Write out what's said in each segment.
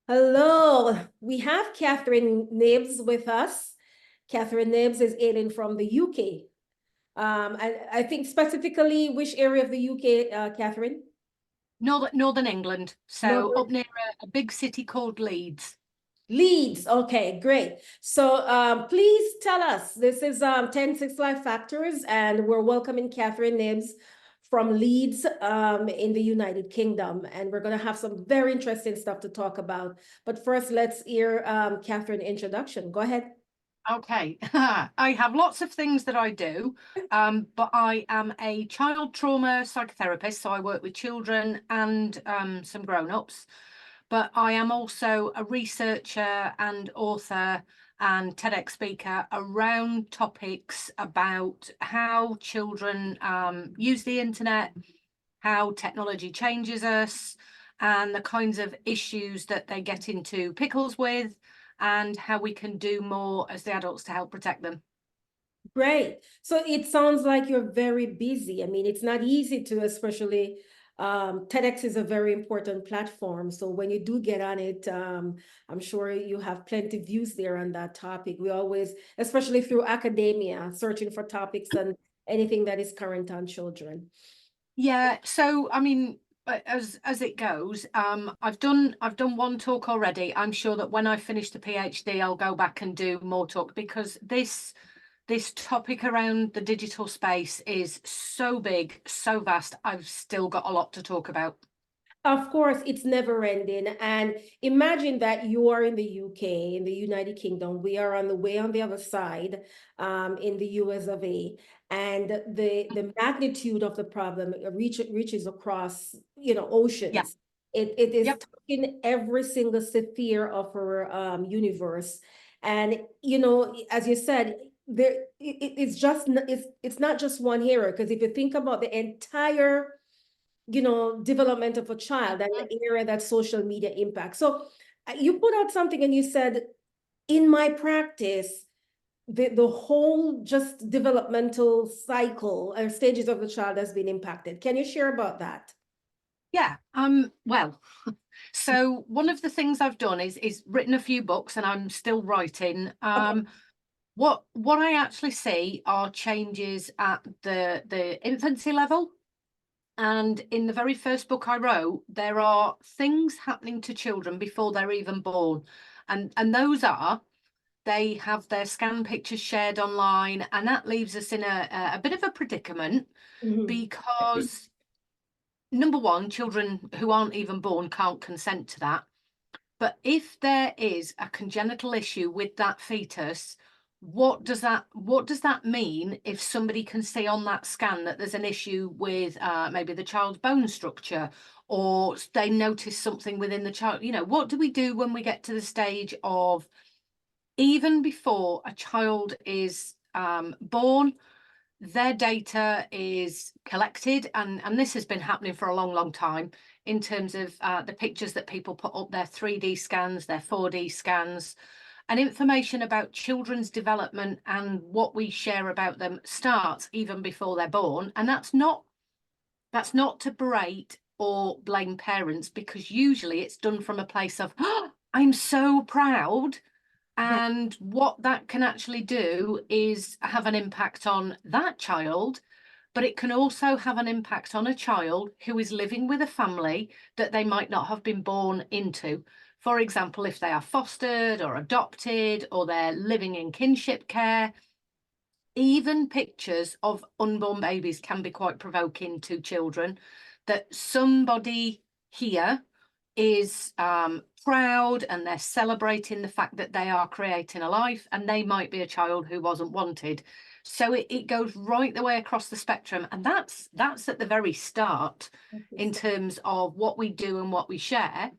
Hello, we have Catherine Knibbs with us. Catherine Knibbs is hailing from the UK. I think specifically which area of the UK, Catherine? Northern England, so Northern up near a big city called Leeds. Leeds. Okay, great. So please tell us, this is 10 Six Life Factors, and we're welcoming Catherine Knibbs from Leeds in the United Kingdom. And we're going to have some very interesting stuff to talk about. But first, let's hear Catherine introduction. Go ahead. Okay, I have lots of things that I do, but I am a child trauma psychotherapist, so I work with children and some grown-ups. But I am also a researcher and author and TEDx speaker around topics about how children use the internet, how technology changes us, and the kinds of issues that they get into pickles with, and how we can do more as the adults to help protect them. Great. So it sounds like you're very busy. I mean, it's not easy to, especially TEDx is a very important platform. So when you do get on it, I'm sure you have plenty of views there on that topic. We always, especially through academia, searching for topics and anything that is current on children. Yeah, so I mean, as it goes, I've done one talk already. I'm sure that when I finish the PhD, I'll go back and do more talk, because this topic around the digital space is so big, so vast. I've still got a lot to talk about. Of course, it's never ending. And imagine that you are in the UK, in the United Kingdom. We are on the way on the other side, in the US of A. And the magnitude of the problem reaches across, Yeah. oceans. It is Yep. touching every single sphere of our universe. And, as you said, it's not just one area, because if you think about the entire development of a child and Mhm. the area that social media impacts. So you put out something and you said, in my practice, the whole just developmental cycle or stages of the child has been impacted. Can you share about that? Yeah. Well, so one of the things I've done is written a few books, and I'm still writing. Okay. What I actually see are changes at the infancy level. And in the very first book I wrote, there are things happening to children before they're even born. And those are, they have their scan pictures shared online, and that leaves us in a bit of a predicament, Mhm. because number one, children who aren't even born can't consent to that. But if there is a congenital issue with that fetus, what does that mean if somebody can see on that scan that there's an issue with maybe the child's bone structure, or they notice something within the child? What do we do when we get to the stage of, even before a child is born, their data is collected, and this has been happening for a long, long time, in terms of the pictures that people put up, their 3D scans, their 4D scans, and information about children's development and what we share about them starts even before they're born. And that's not to berate or blame parents, because usually it's done from a place of, oh, I'm so proud. Right. And what that can actually do is have an impact on that child, but it can also have an impact on a child who is living with a family that they might not have been born into. For example, if they are fostered or adopted, or they're living in kinship care, even pictures of unborn babies can be quite provoking to children. That somebody here is proud, and they're celebrating the fact that they are creating a life, and they might be a child who wasn't wanted. So it goes right the way across the spectrum, and that's at the very start in terms of what we do and what we share.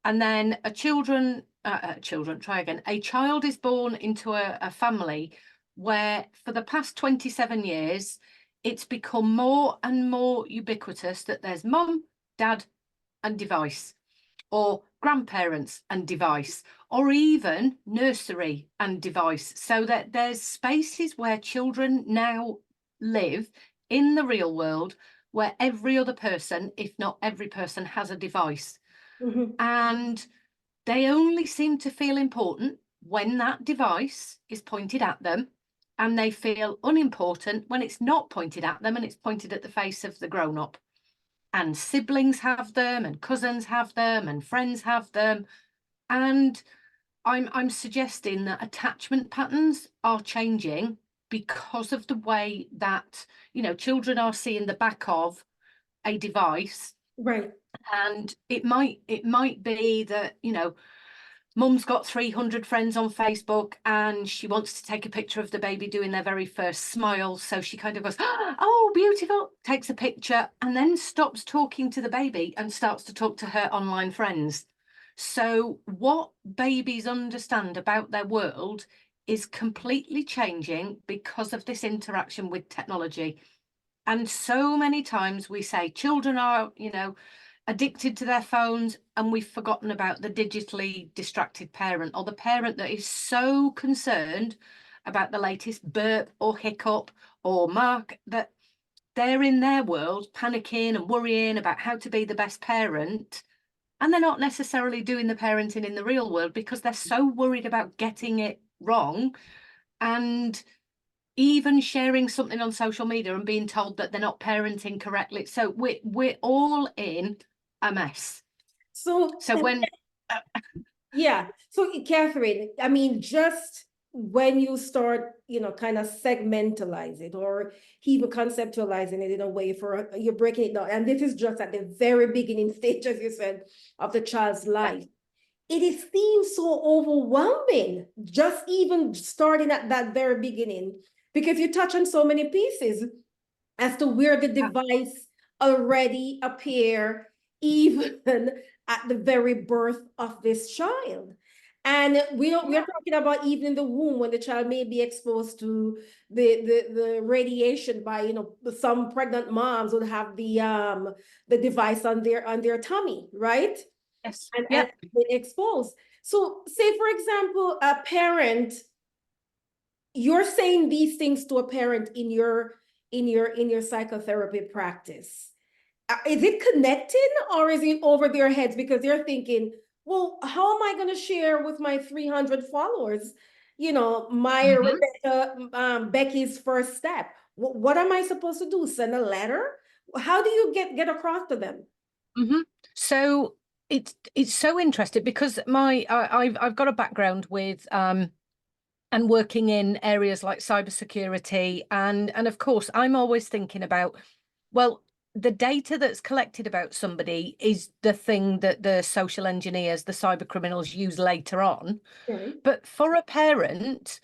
And then a child is born into a family where, for the past 27 years, it's become more and more ubiquitous that there's mum, dad, and device, or grandparents and device, or even nursery and device. So that there's spaces where children now live in the real world, where every other person, if not every person, has a device. Mhm. And they only seem to feel important when that device is pointed at them, and they feel unimportant when it's not pointed at them and it's pointed at the face of the grown-up. And siblings have them, and cousins have them, and friends have them. And I'm suggesting that attachment patterns are changing because of the way that, children are seeing the back of a device. Right. And it might be that, mum's got 300 friends on Facebook and she wants to take a picture of the baby doing their very first smile. So she kind of goes, oh, beautiful, takes a picture, and then stops talking to the baby and starts to talk to her online friends. So what babies understand about their world is completely changing because of this interaction with technology. And so many times we say children are, addicted to their phones, and we've forgotten about the digitally distracted parent, or the parent that is so concerned about the latest burp or hiccup or mark that they're in their world panicking and worrying about how to be the best parent, and they're not necessarily doing the parenting in the real world because they're so worried about getting it wrong, and even sharing something on social media and being told that they're not parenting correctly. So we're all in a mess. So, So when yeah. So, Catherine, I mean, just when you start, kind of segmentalize it or even conceptualizing it in a way for you're breaking it down. And this is just at the very beginning stage, as you said, of the child's life. Seems so overwhelming, just even starting at that very beginning, because you touch on so many pieces as to where the device already appear, even at the very birth of this child. And we're talking about even in the womb when the child may be exposed to the radiation by, some pregnant moms would have the device on their tummy, right? yes, And been exposed. So say, for example, a parent, you're saying these things to a parent in your psychotherapy practice. Is it connecting or is it over their heads because they're thinking, well, how am I going to share with my 300 followers, my Rebecca, Becky's first step? What am I supposed to do? Send a letter? How do you get across to them? So it's so interesting because I've got a background with and working in areas like cybersecurity, and of course I'm always thinking about, well, the data that's collected about somebody is the thing that the social engineers, the cyber criminals, use later on. Right. But for a parent,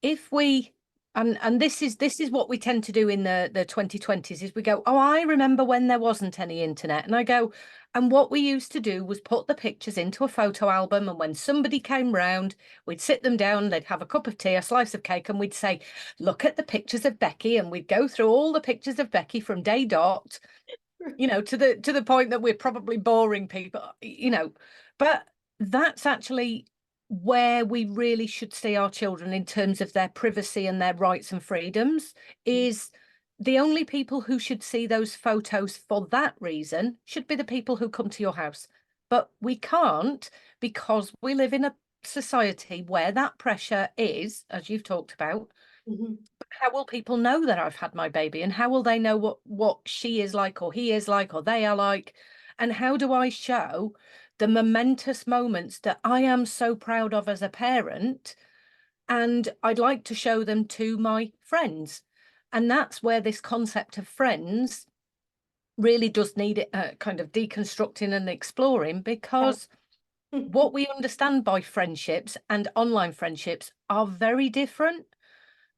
if we and this is what we tend to do in the 2020s, is we go, oh, I remember when there wasn't any internet. And I go, and what we used to do was put the pictures into a photo album, and when somebody came round, we'd sit them down, they'd have a cup of tea, a slice of cake, and we'd say, look at the pictures of Becky, and we'd go through all the pictures of Becky from day dot, to the point that we're probably boring people, but that's actually where we really should see our children in terms of their privacy and their rights and freedoms. Is the only people who should see those photos for that reason should be the people who come to your house. But we can't, because we live in a society where that pressure is, as you've talked about. Mm-hmm. How will people know that I've had my baby, and how will they know what she is like, or he is like, or they are like? And how do I show the momentous moments that I am so proud of as a parent, and I'd like to show them to my friends? And that's where this concept of friends really does need it kind of deconstructing and exploring, because what we understand by friendships and online friendships are very different.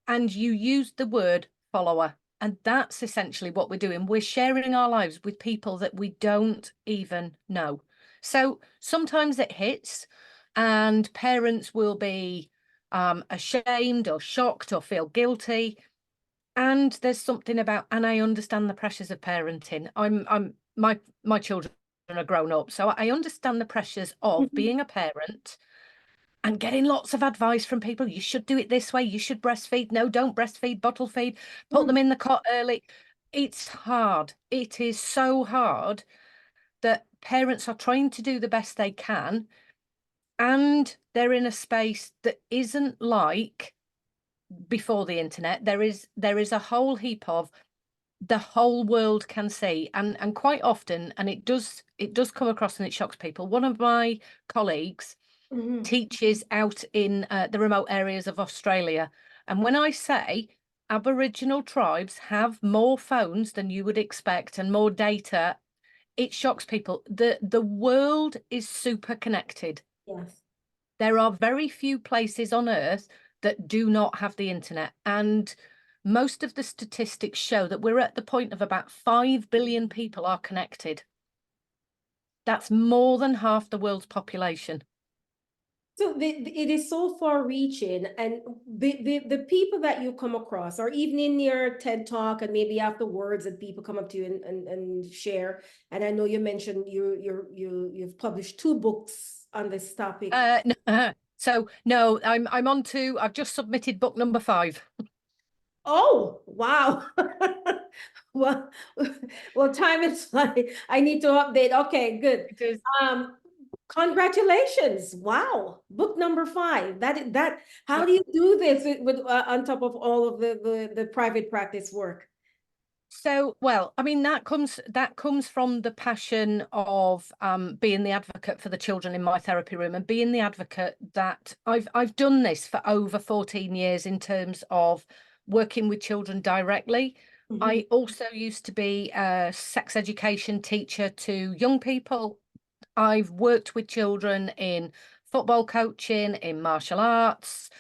And you used the word follower, and that's essentially what we're doing. We're sharing our lives with people that we don't even know. So sometimes it hits, and parents will be ashamed or shocked or feel guilty. And there's something about, and I understand the pressures of parenting. My children are grown up, so I understand the pressures of being a parent and getting lots of advice from people. You should do it this way. You should breastfeed. No, don't breastfeed, bottle feed, put them in the cot early. It's hard. It is so hard that parents are trying to do the best they can. and they're in a space that isn't like before the internet. There is a whole heap of the whole world can see, and quite often, and it does come across and it shocks people. One of my colleagues Mhm. teaches out in the remote areas of Australia, and when I say Aboriginal tribes have more phones than you would expect and more data, it shocks people. The world is super connected. Yes. There are very few places on earth that do not have the internet, and most of the statistics show that we're at the point of about 5 billion people are connected. That's more than half the world's population. So it is so far reaching, and the people that you come across, or even in your TED talk, and maybe afterwards that people come up to you and share. And I know you mentioned you've published 2 books on this topic. So no, I'm on to, I've just submitted book number 5. Oh, wow. Well, well, time is flying. I need to update. Okay, good. It is. Um, Congratulations. Wow. Book number 5. How Yeah. do you do this with on top of all of the private practice work? So, well, I mean, that comes from the passion of being the advocate for the children in my therapy room, and being the advocate that I've done this for over 14 years in terms of working with children directly. Mhm. I also used to be a sex education teacher to young people. I've worked with children in football coaching, in martial arts.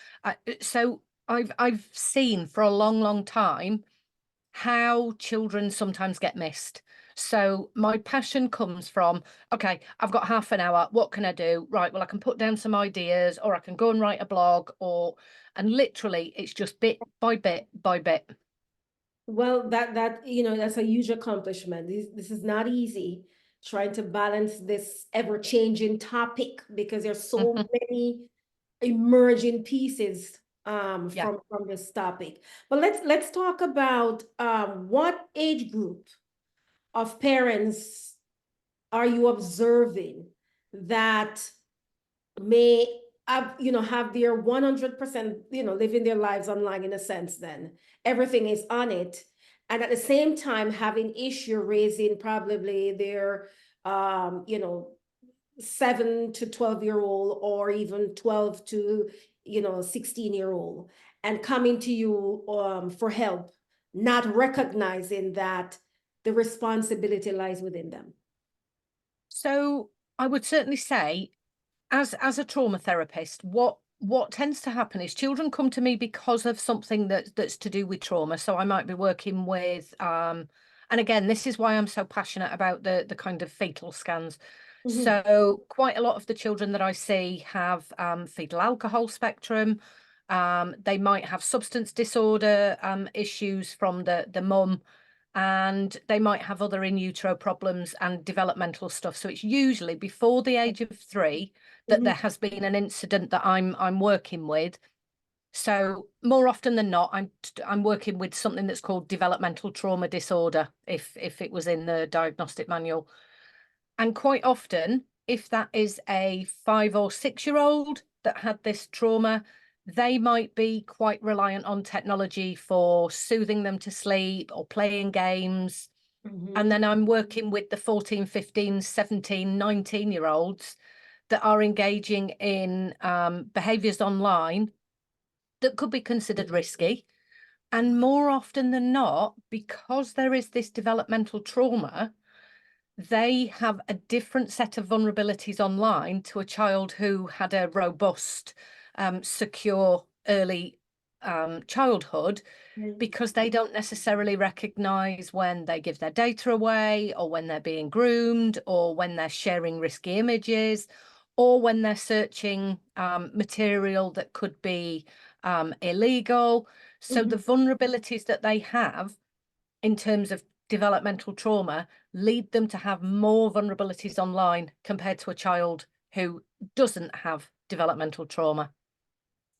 So I've seen for a long, long time how children sometimes get missed. So my passion comes from, okay, I've got half an hour. What can I do? Right, well, I can put down some ideas, or I can go and write a blog, and literally it's just bit by bit by bit. Well, that's a huge accomplishment. This is not easy, trying to balance this ever-changing topic, because there's so Mhm. many emerging pieces Yeah. from this topic. But let's talk about what age group of parents are you observing that may have their 100%, living their lives online, in a sense, then everything is on it, and at the same time having issue raising probably their 7 to 12-year-old, or even 12 to 16-year-old, and coming to you for help, not recognizing that the responsibility lies within them. So I would certainly say, as a trauma therapist, what tends to happen is children come to me because of something that's to do with trauma. So I might be working with and again, this is why I'm so passionate about the kind of fetal scans. Mhm. So quite a lot of the children that I see have fetal alcohol spectrum. They might have substance disorder issues from the mum, and they might have other in utero problems and developmental stuff. So it's usually before the age of 3 that Mhm. there has been an incident that I'm working with. So more often than not, I'm working with something that's called developmental trauma disorder, if it was in the diagnostic manual. And quite often, if that is a 5 or 6-year-old that had this trauma, they might be quite reliant on technology for soothing them to sleep or playing games. And Mhm. then I'm working with the 14, 15, 17, 19-year-olds that are engaging in behaviours online that could be considered risky. And more often than not, because there is this developmental trauma, they have a different set of vulnerabilities online to a child who had a robust, secure early childhood, Mhm. because they don't necessarily recognize when they give their data away, or when they're being groomed, or when they're sharing risky images, or when they're searching material that could be illegal. So Mhm. the vulnerabilities that they have in terms of developmental trauma lead them to have more vulnerabilities online compared to a child who doesn't have developmental trauma.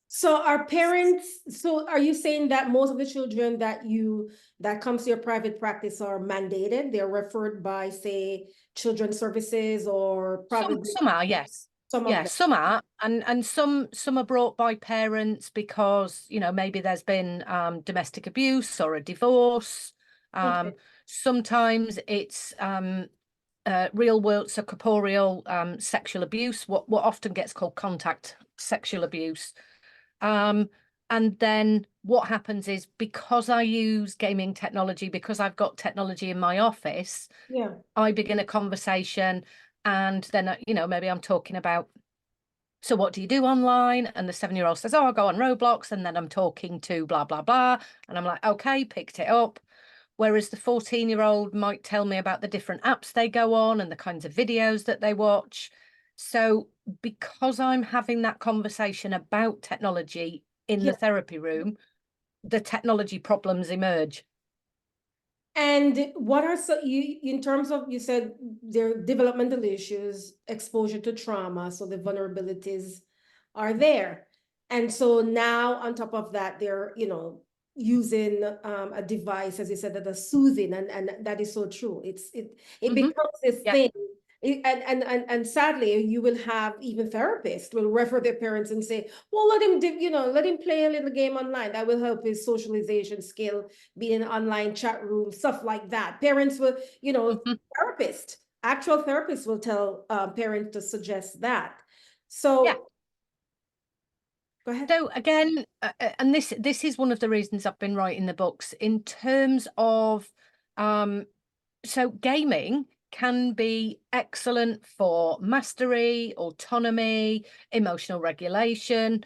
So are you saying that most of the children that comes to your private practice are mandated? They're referred by, say, children's services, or Some probably some are, yes. Some of Yeah, them. some are, and some are brought by parents because, you know, maybe there's been domestic abuse or a divorce. Okay. Sometimes it's real world, so corporeal sexual abuse, what often gets called contact sexual abuse. And then what happens is, because I use gaming technology, because I've got technology in my office, Yeah. I begin a conversation, and then you know, maybe I'm talking about, so what do you do online? And the 7-year-old says, oh, I go on Roblox. And then I'm talking to blah, blah, blah. And I'm like, okay, picked it up. Whereas the 14-year-old might tell me about the different apps they go on and the kinds of videos that they watch. So because I'm having that conversation about technology in the Yeah. therapy room, the technology problems emerge. And what are so you in terms of, you said there are developmental issues, exposure to trauma, so the vulnerabilities are there. And so now on top of that, they're, using a device, as you said, that is soothing, and that is so true. It Mhm. becomes this Yeah. thing. And sadly, you will have even therapists will refer their parents and say, well, let him play a little game online. That will help his socialization skill, be in an online chat room, stuff like that. Parents will, Mhm. actual therapists will tell parents to suggest that. Yeah. So go ahead. So again, and this is one of the reasons I've been writing the books in terms of, so gaming can be excellent for mastery, autonomy, emotional regulation,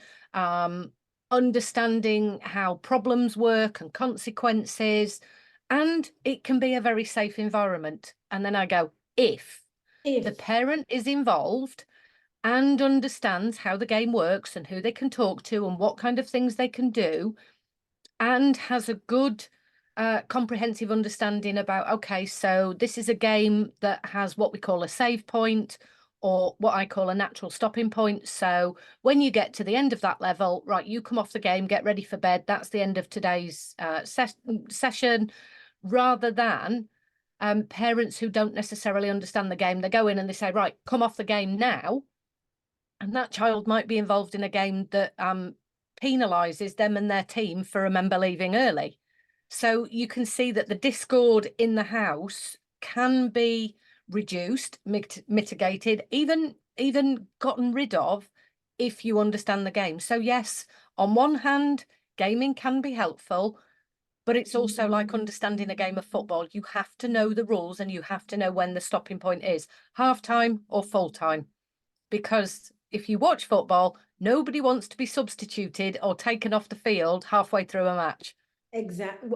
understanding how problems work and consequences, and it can be a very safe environment. And then I go, if the If parent is involved and understands how the game works and who they can talk to and what kind of things they can do, and has a good comprehensive understanding about, okay, so this is a game that has what we call a save point, or what I call a natural stopping point. So when you get to the end of that level, right, you come off the game, get ready for bed. That's the end of today's session, rather than parents who don't necessarily understand the game. They go in and they say, right, come off the game now. And that child might be involved in a game that penalises them and their team for a member leaving early. So you can see that the discord in the house can be reduced, mitigated, even gotten rid of if you understand the game. So yes, on one hand, gaming can be helpful, but it's also like understanding a game of football. You have to know the rules and you have to know when the stopping point is, half time or full time. Because if you watch football, nobody wants to be substituted or taken off the field halfway through a match. exactly,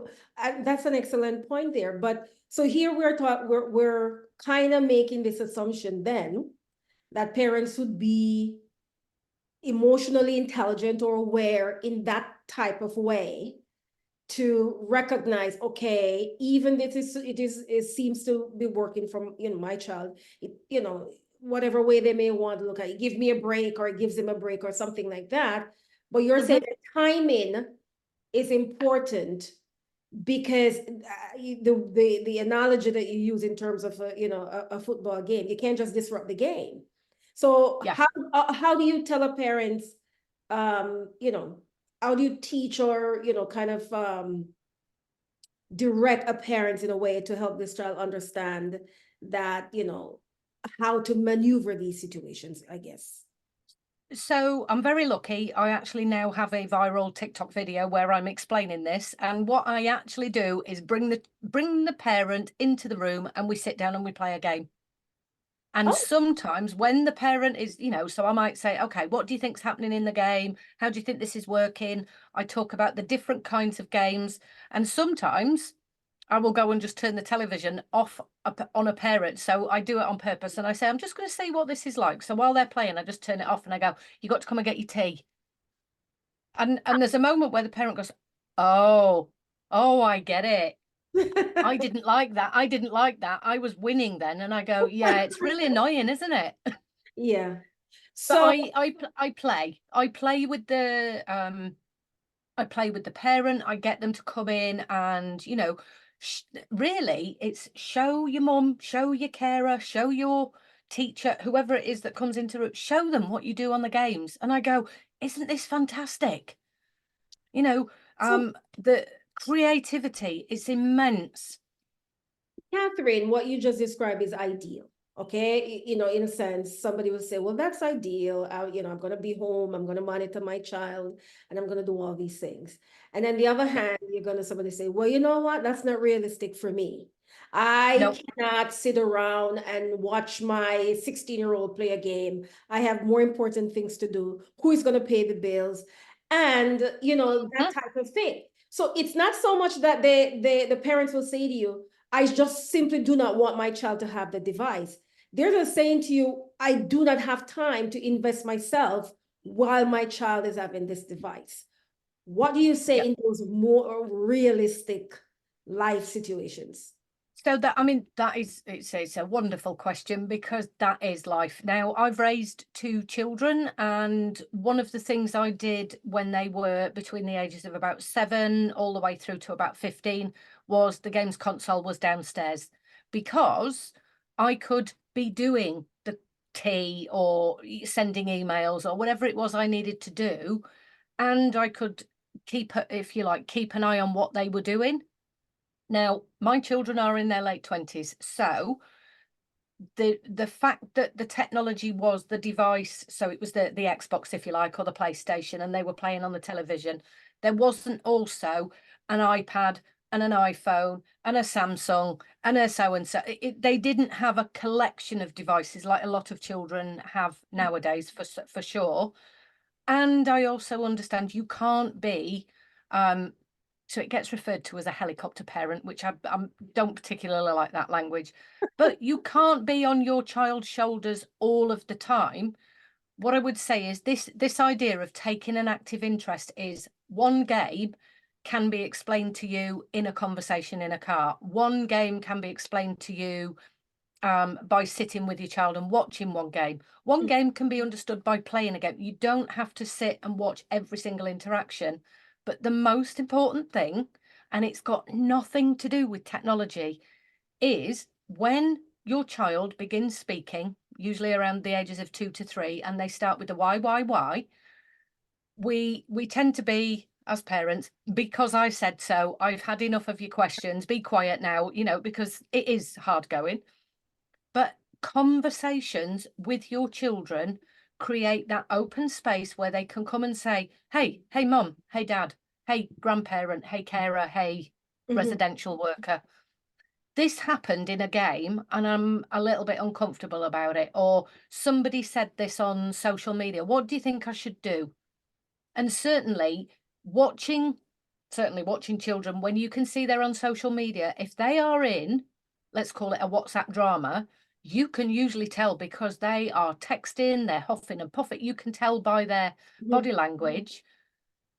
that's an excellent point there. But so here we're kind of making this assumption then that parents would be emotionally intelligent or aware in that type of way to recognize, okay, even if it seems to be working from, my child, whatever way they may want to look at it, give me a break, or it gives him a break or something like that. But you're saying Mhm. that timing is important because the analogy that you use in terms of a football game, you can't just disrupt the game. So Yeah. how do you tell a parent, you know, how do you teach, or kind of direct a parent in a way to help this child understand that, how to maneuver these situations, I guess. So I'm very lucky. I actually now have a viral TikTok video where I'm explaining this. And what I actually do is bring the parent into the room and we sit down and we play a game. And Oh, sometimes when the parent is, so I might say, okay, what do you think's happening in the game? How do you think this is working? I talk about the different kinds of games. And sometimes I will go and just turn the television off on a parent. So I do it on purpose. And I say, I'm just going to see what this is like. So while they're playing, I just turn it off and I go, you got to come and get your tea. And there's a moment where the parent goes, oh, oh, I get it. I didn't like that. I didn't like that. I was winning then. And I go, yeah, it's really annoying, isn't it? yeah. But So I play with the parent. I get them to come in and, really it's show your mum, show your carer, show your teacher, whoever it is that comes into it, show them what you do on the games. And I go, isn't this fantastic? You know, So, the creativity is immense. Catherine, what you just described is ideal. Okay, you know, in a sense, somebody will say, "Well, that's ideal. You know, I'm going to be home. I'm going to monitor my child, and I'm going to do all these things." And then the other Yeah. hand, you're going to somebody say, "Well, you know what? That's not realistic for me. I No. cannot sit around and watch my 16-year-old play a game. I have more important things to do. Who is going to pay the bills?" And you know that Mhm. type of thing. So it's not so much that the parents will say to you, "I just simply do not want my child to have the device." They're just saying to you, "I do not have time to invest myself while my child is having this device." What do you say Yeah. in those more realistic life situations? So that, I mean, that is, it's a wonderful question because that is life. Now, I've raised two children, and one of the things I did when they were between the ages of about 7 all the way through to about 15 was the games console was downstairs, because I could be doing the tea or sending emails or whatever it was I needed to do, and I could keep, if you like, keep an eye on what they were doing. Now, my children are in their late 20s, so the fact that the technology was the device, so it was the Xbox, if you like, or the PlayStation, and they were playing on the television, there wasn't also an iPad and an iPhone and a Samsung and a so and so. They didn't have a collection of devices like a lot of children have nowadays, for sure. And I also understand you can't be, so it gets referred to as a helicopter parent, which I don't particularly like that language, but you can't be on your child's shoulders all of the time. What I would say is this idea of taking an active interest is one game can be explained to you in a conversation in a car. One game can be explained to you by sitting with your child and watching one game. One game can be understood by playing a game. You don't have to sit and watch every single interaction. But the most important thing, and it's got nothing to do with technology, is when your child begins speaking, usually around the ages of 2 to 3, and they start with the why, we tend to be, as parents, because I said so, I've had enough of your questions, be quiet now, because it is hard going. But conversations with your children create that open space where they can come and say, hey, mum, hey, dad, hey, grandparent, hey, carer, hey, Mhm. residential worker. This happened in a game and I'm a little bit uncomfortable about it. Or somebody said this on social media. What do you think I should do? And watching, certainly watching children, when you can see they're on social media, if they are in, let's call it a WhatsApp drama, you can usually tell because they are texting, they're huffing and puffing. You can tell by their Mhm. body language.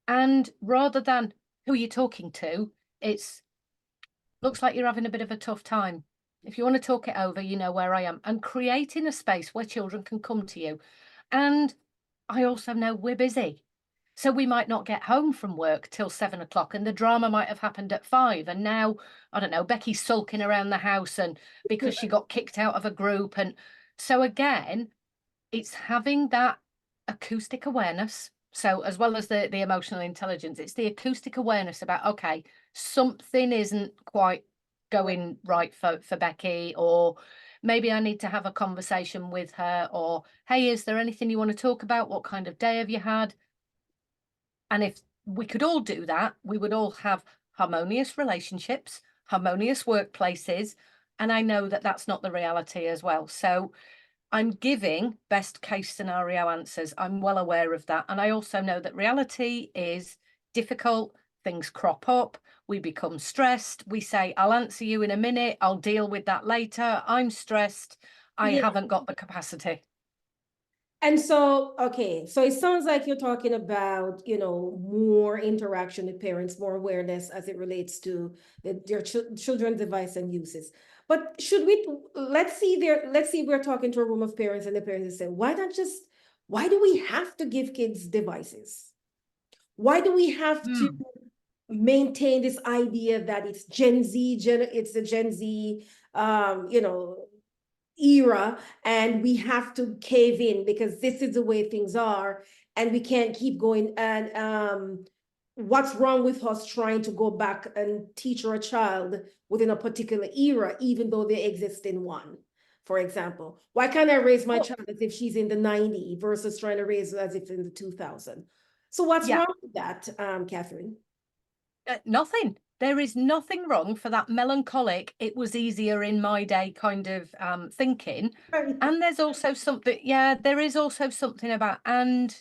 And rather than who are you talking to, it's looks like you're having a bit of a tough time. If you want to talk it over, you know where I am. And creating a space where children can come to you. And I also know we're busy. So we might not get home from work till 7 o'clock, and the drama might have happened at 5. And now, I don't know, Becky's sulking around the house and because she got kicked out of a group. And so again, it's having that acoustic awareness. So as well as the emotional intelligence, it's the acoustic awareness about, okay, something isn't quite going right for Becky, or maybe I need to have a conversation with her, or hey, is there anything you want to talk about? What kind of day have you had? And if we could all do that, we would all have harmonious relationships, harmonious workplaces. And I know that that's not the reality as well. So I'm giving best case scenario answers. I'm well aware of that. And I also know that reality is difficult. Things crop up. We become stressed. We say, I'll answer you in a minute. I'll deal with that later. I'm stressed. I Yeah. haven't got the capacity. And so, okay, so it sounds like you're talking about, you know, more interaction with parents, more awareness as it relates to their children's device and uses. But let's see if we're talking to a room of parents and the parents say, why do we have to give kids devices? Why do we have to Hmm. maintain this idea that it's Gen Z, it's the Gen Z, you know, era, and we have to cave in because this is the way things are, and we can't keep going. And what's wrong with us trying to go back and teach our child within a particular era, even though they exist in one? For example, why can't I raise my Well, child as if she's in the 90s versus trying to raise her as if in the 2000s? So what's yeah, wrong with that, Catherine? nothing. There is nothing wrong for that melancholic, it was easier in my day kind of thinking. Right. And there's also something, yeah, there is also something about, and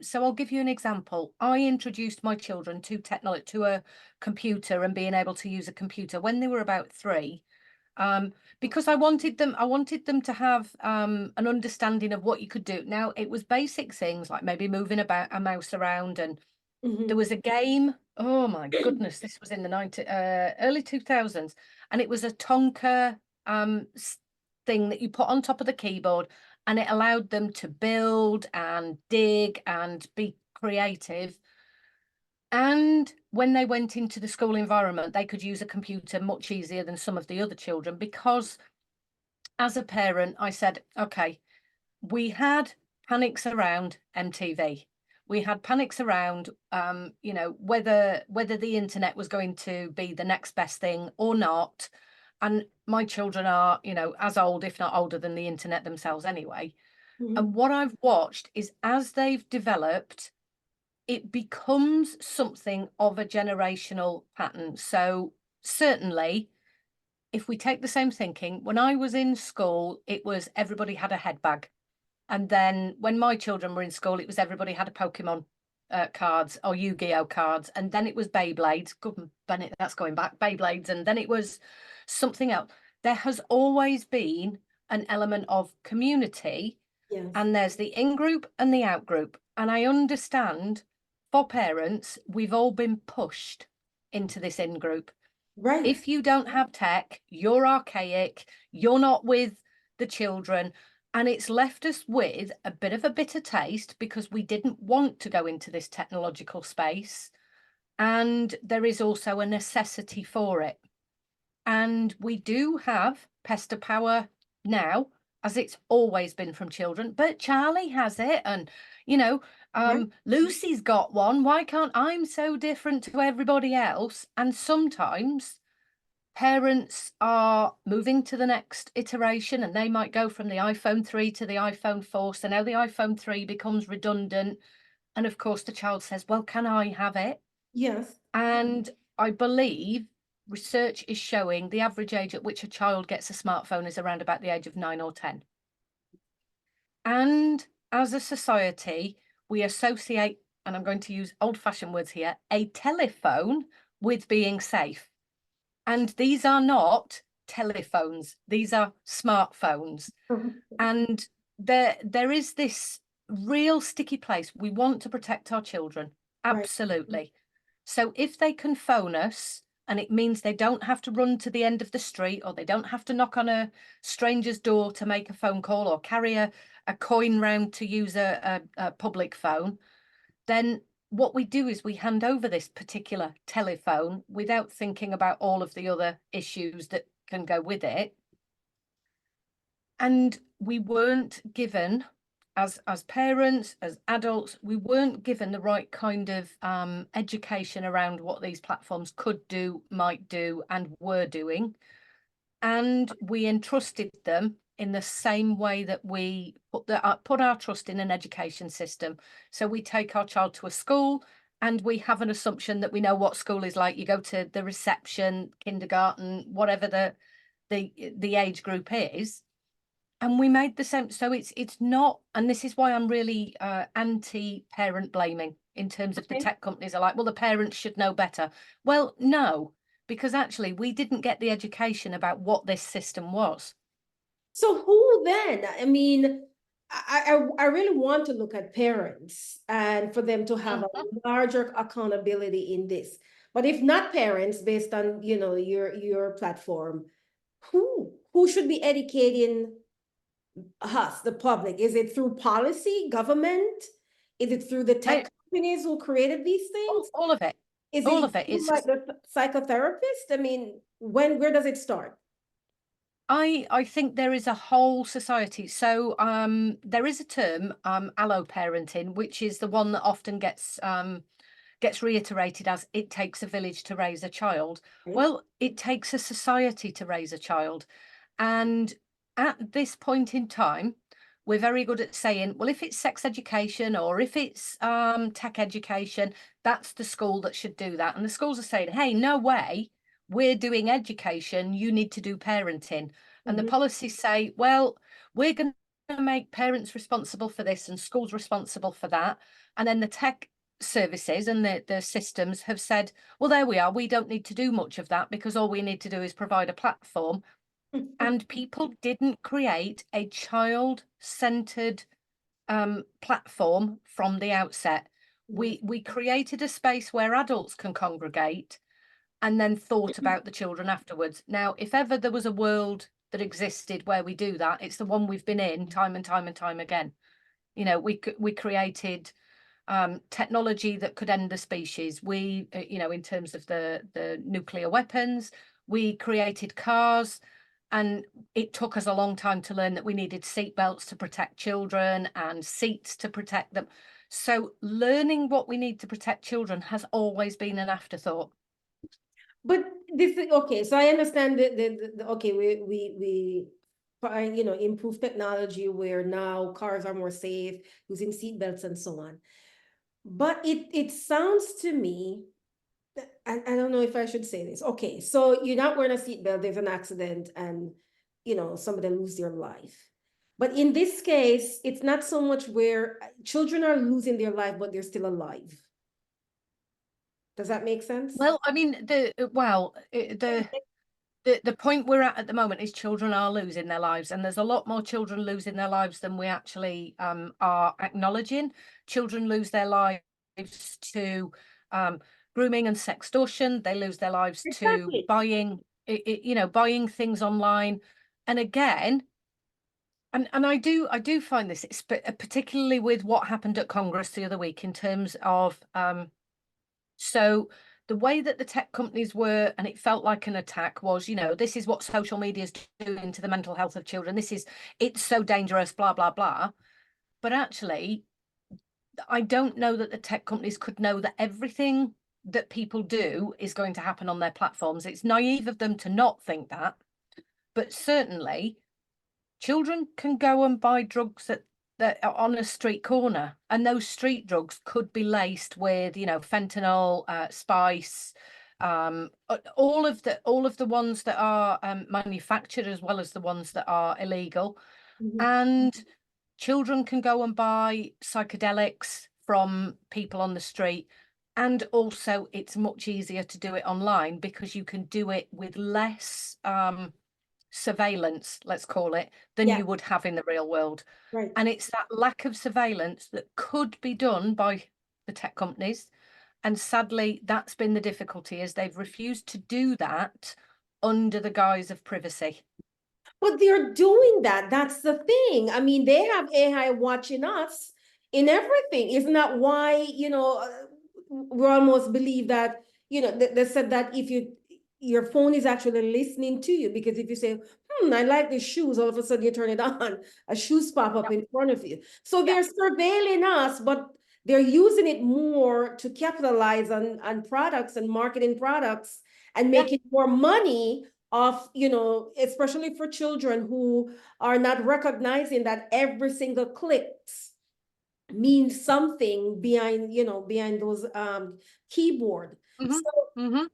so I'll give you an example. I introduced my children to technology, to a computer and being able to use a computer when they were about 3. Because I wanted them to have an understanding of what you could do. Now, it was basic things like maybe moving about a mouse around, and there Mhm. was a game, oh my goodness, this was in the early 2000s, and it was a Tonka thing that you put on top of the keyboard, and it allowed them to build and dig and be creative. And when they went into the school environment, they could use a computer much easier than some of the other children, because as a parent, I said, okay, we had panics around MTV. We had panics around, whether the internet was going to be the next best thing or not. And my children are, as old, if not older than the internet themselves anyway. Mhm. And what I've watched is as they've developed, it becomes something of a generational pattern. So certainly, if we take the same thinking, when I was in school, it was everybody had a head bag. And then when my children were in school, it was everybody had a Pokemon cards or Yu-Gi-Oh cards. And then it was Beyblades. Good Bennett, that's going back. Beyblades. And then it was something else. There has always been an element of community, Yes. and there's the in-group and the out-group. And I understand for parents, we've all been pushed into this in-group. Right. If you don't have tech, you're archaic, you're not with the children. And it's left us with a bit of a bitter taste because we didn't want to go into this technological space. And there is also a necessity for it. And we do have Pester Power now, as it's always been from children, but Charlie has it. And, Right. Lucy's got one. Why can't I'm so different to everybody else? And sometimes parents are moving to the next iteration, and they might go from the iPhone 3 to the iPhone 4. So now the iPhone 3 becomes redundant. And of course, the child says, well, can I have it? Yes. And I believe research is showing the average age at which a child gets a smartphone is around about the age of 9 or 10. And as a society, we associate, and I'm going to use old-fashioned words here, a telephone with being safe. And these are not telephones, these are smartphones. Mhm. And there is this real sticky place. We want to protect our children, Right. absolutely. So if they can phone us, and it means they don't have to run to the end of the street, or they don't have to knock on a stranger's door to make a phone call, or carry a coin round to use a public phone, then what we do is we hand over this particular telephone without thinking about all of the other issues that can go with it. And we weren't given, as parents, as adults, we weren't given the right kind of education around what these platforms could do, might do, and were doing. And we entrusted them in the same way that we put our trust in an education system. So we take our child to a school, and we have an assumption that we know what school is like. You go to the reception, kindergarten, whatever the age group is, and we made the same. So it's not, and this is why I'm really anti-parent blaming, in terms of the Okay. tech companies are like, well, the parents should know better. Well, no, because actually we didn't get the education about what this system was. So who then? I mean, I really want to look at parents and for them to have a Mhm. larger accountability in this. But if not parents, based on, your platform, who should be educating us, the public? Is it through policy, government? Is it through the I, tech companies who created these things? all of it, Is all it of it. you like the psychotherapist? I mean, where does it start? I think there is a whole society. So there is a term, allo parenting, which is the one that often gets reiterated as it takes a village to raise a child. Right? Well, it takes a society to raise a child. And at this point in time, we're very good at saying, well, if it's sex education or if it's tech education, that's the school that should do that. And the schools are saying, hey, no way, we're doing education, you need to do parenting. And the Mhm. policies say, well, we're going to make parents responsible for this and schools responsible for that. And then the tech services and the systems have said, well, there we are. We don't need to do much of that because all we need to do is provide a platform. And people didn't create a child-centered platform from the outset. Yes. We created a space where adults can congregate and then thought about the children afterwards. Now, if ever there was a world that existed where we do that, it's the one we've been in time and time and time again. You know, we created technology that could end the species. We, you know, in terms of the nuclear weapons, we created cars, and it took us a long time to learn that we needed seatbelts to protect children and seats to protect them. So learning what we need to protect children has always been an afterthought. But this is okay. So I understand that okay, we find, improve technology where now cars are more safe, using seat belts and so on. But it sounds to me, I don't know if I should say this. Okay, so you're not wearing a seatbelt, there's an accident, and somebody lose their life. But in this case, it's not so much where children are losing their life, but they're still alive. Does that make sense? Well, I mean, the point we're at the moment is children are losing their lives, and there's a lot more children losing their lives than we actually are acknowledging. Children lose their lives to um, grooming and sextortion. They lose their lives to Exactly. buying, buying things online. And again, and I do find this, particularly with what happened at Congress the other week in terms of so the way that the tech companies were, and it felt like an attack, was, this is what social media is doing to the mental health of children. It's so dangerous, blah, blah, blah. But actually, I don't know that the tech companies could know that everything that people do is going to happen on their platforms. It's naive of them to not think that. But certainly, children can go and buy drugs that are on a street corner, and those street drugs could be laced with, fentanyl, spice, all of the ones that are manufactured as well as the ones that are illegal. Mhm. And children can go and buy psychedelics from people on the street. And also, it's much easier to do it online because you can do it with less surveillance, let's call it, than Yeah, you would have in the real world. right. And it's that lack of surveillance that could be done by the tech companies. And sadly, that's been the difficulty, is they've refused to do that under the guise of privacy. But they're doing that. That's the thing. I mean, they have AI watching us in everything. Isn't that why, we almost believe that, they said that if your phone is actually listening to you, because if you say, I like the shoes, all of a sudden you turn it on, a shoes pop up Yep. in front of you. So Yep. they're surveilling us, but they're using it more to capitalize on products and marketing products and Yeah. making more money of, especially for children who are not recognizing that every single clicks means something behind those keyboard. Hmm. So Hmm.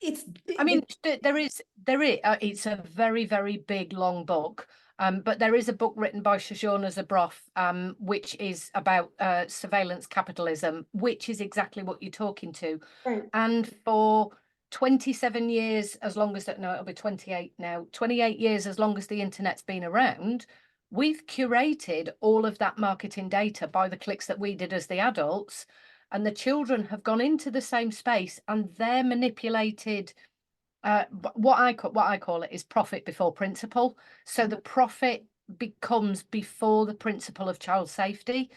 it's I mean, it's a very, very big, long book. But there is a book written by Shoshana Zuboff, which is about surveillance capitalism, which is exactly what you're talking to. right. And for 27 years, as long as that, no, it'll be 28 now, 28 years, as long as the internet's been around, we've curated all of that marketing data by the clicks that we did as the adults. And the children have gone into the same space and they're manipulated. What I call it is profit before principle. So the profit becomes before the principle of child safety.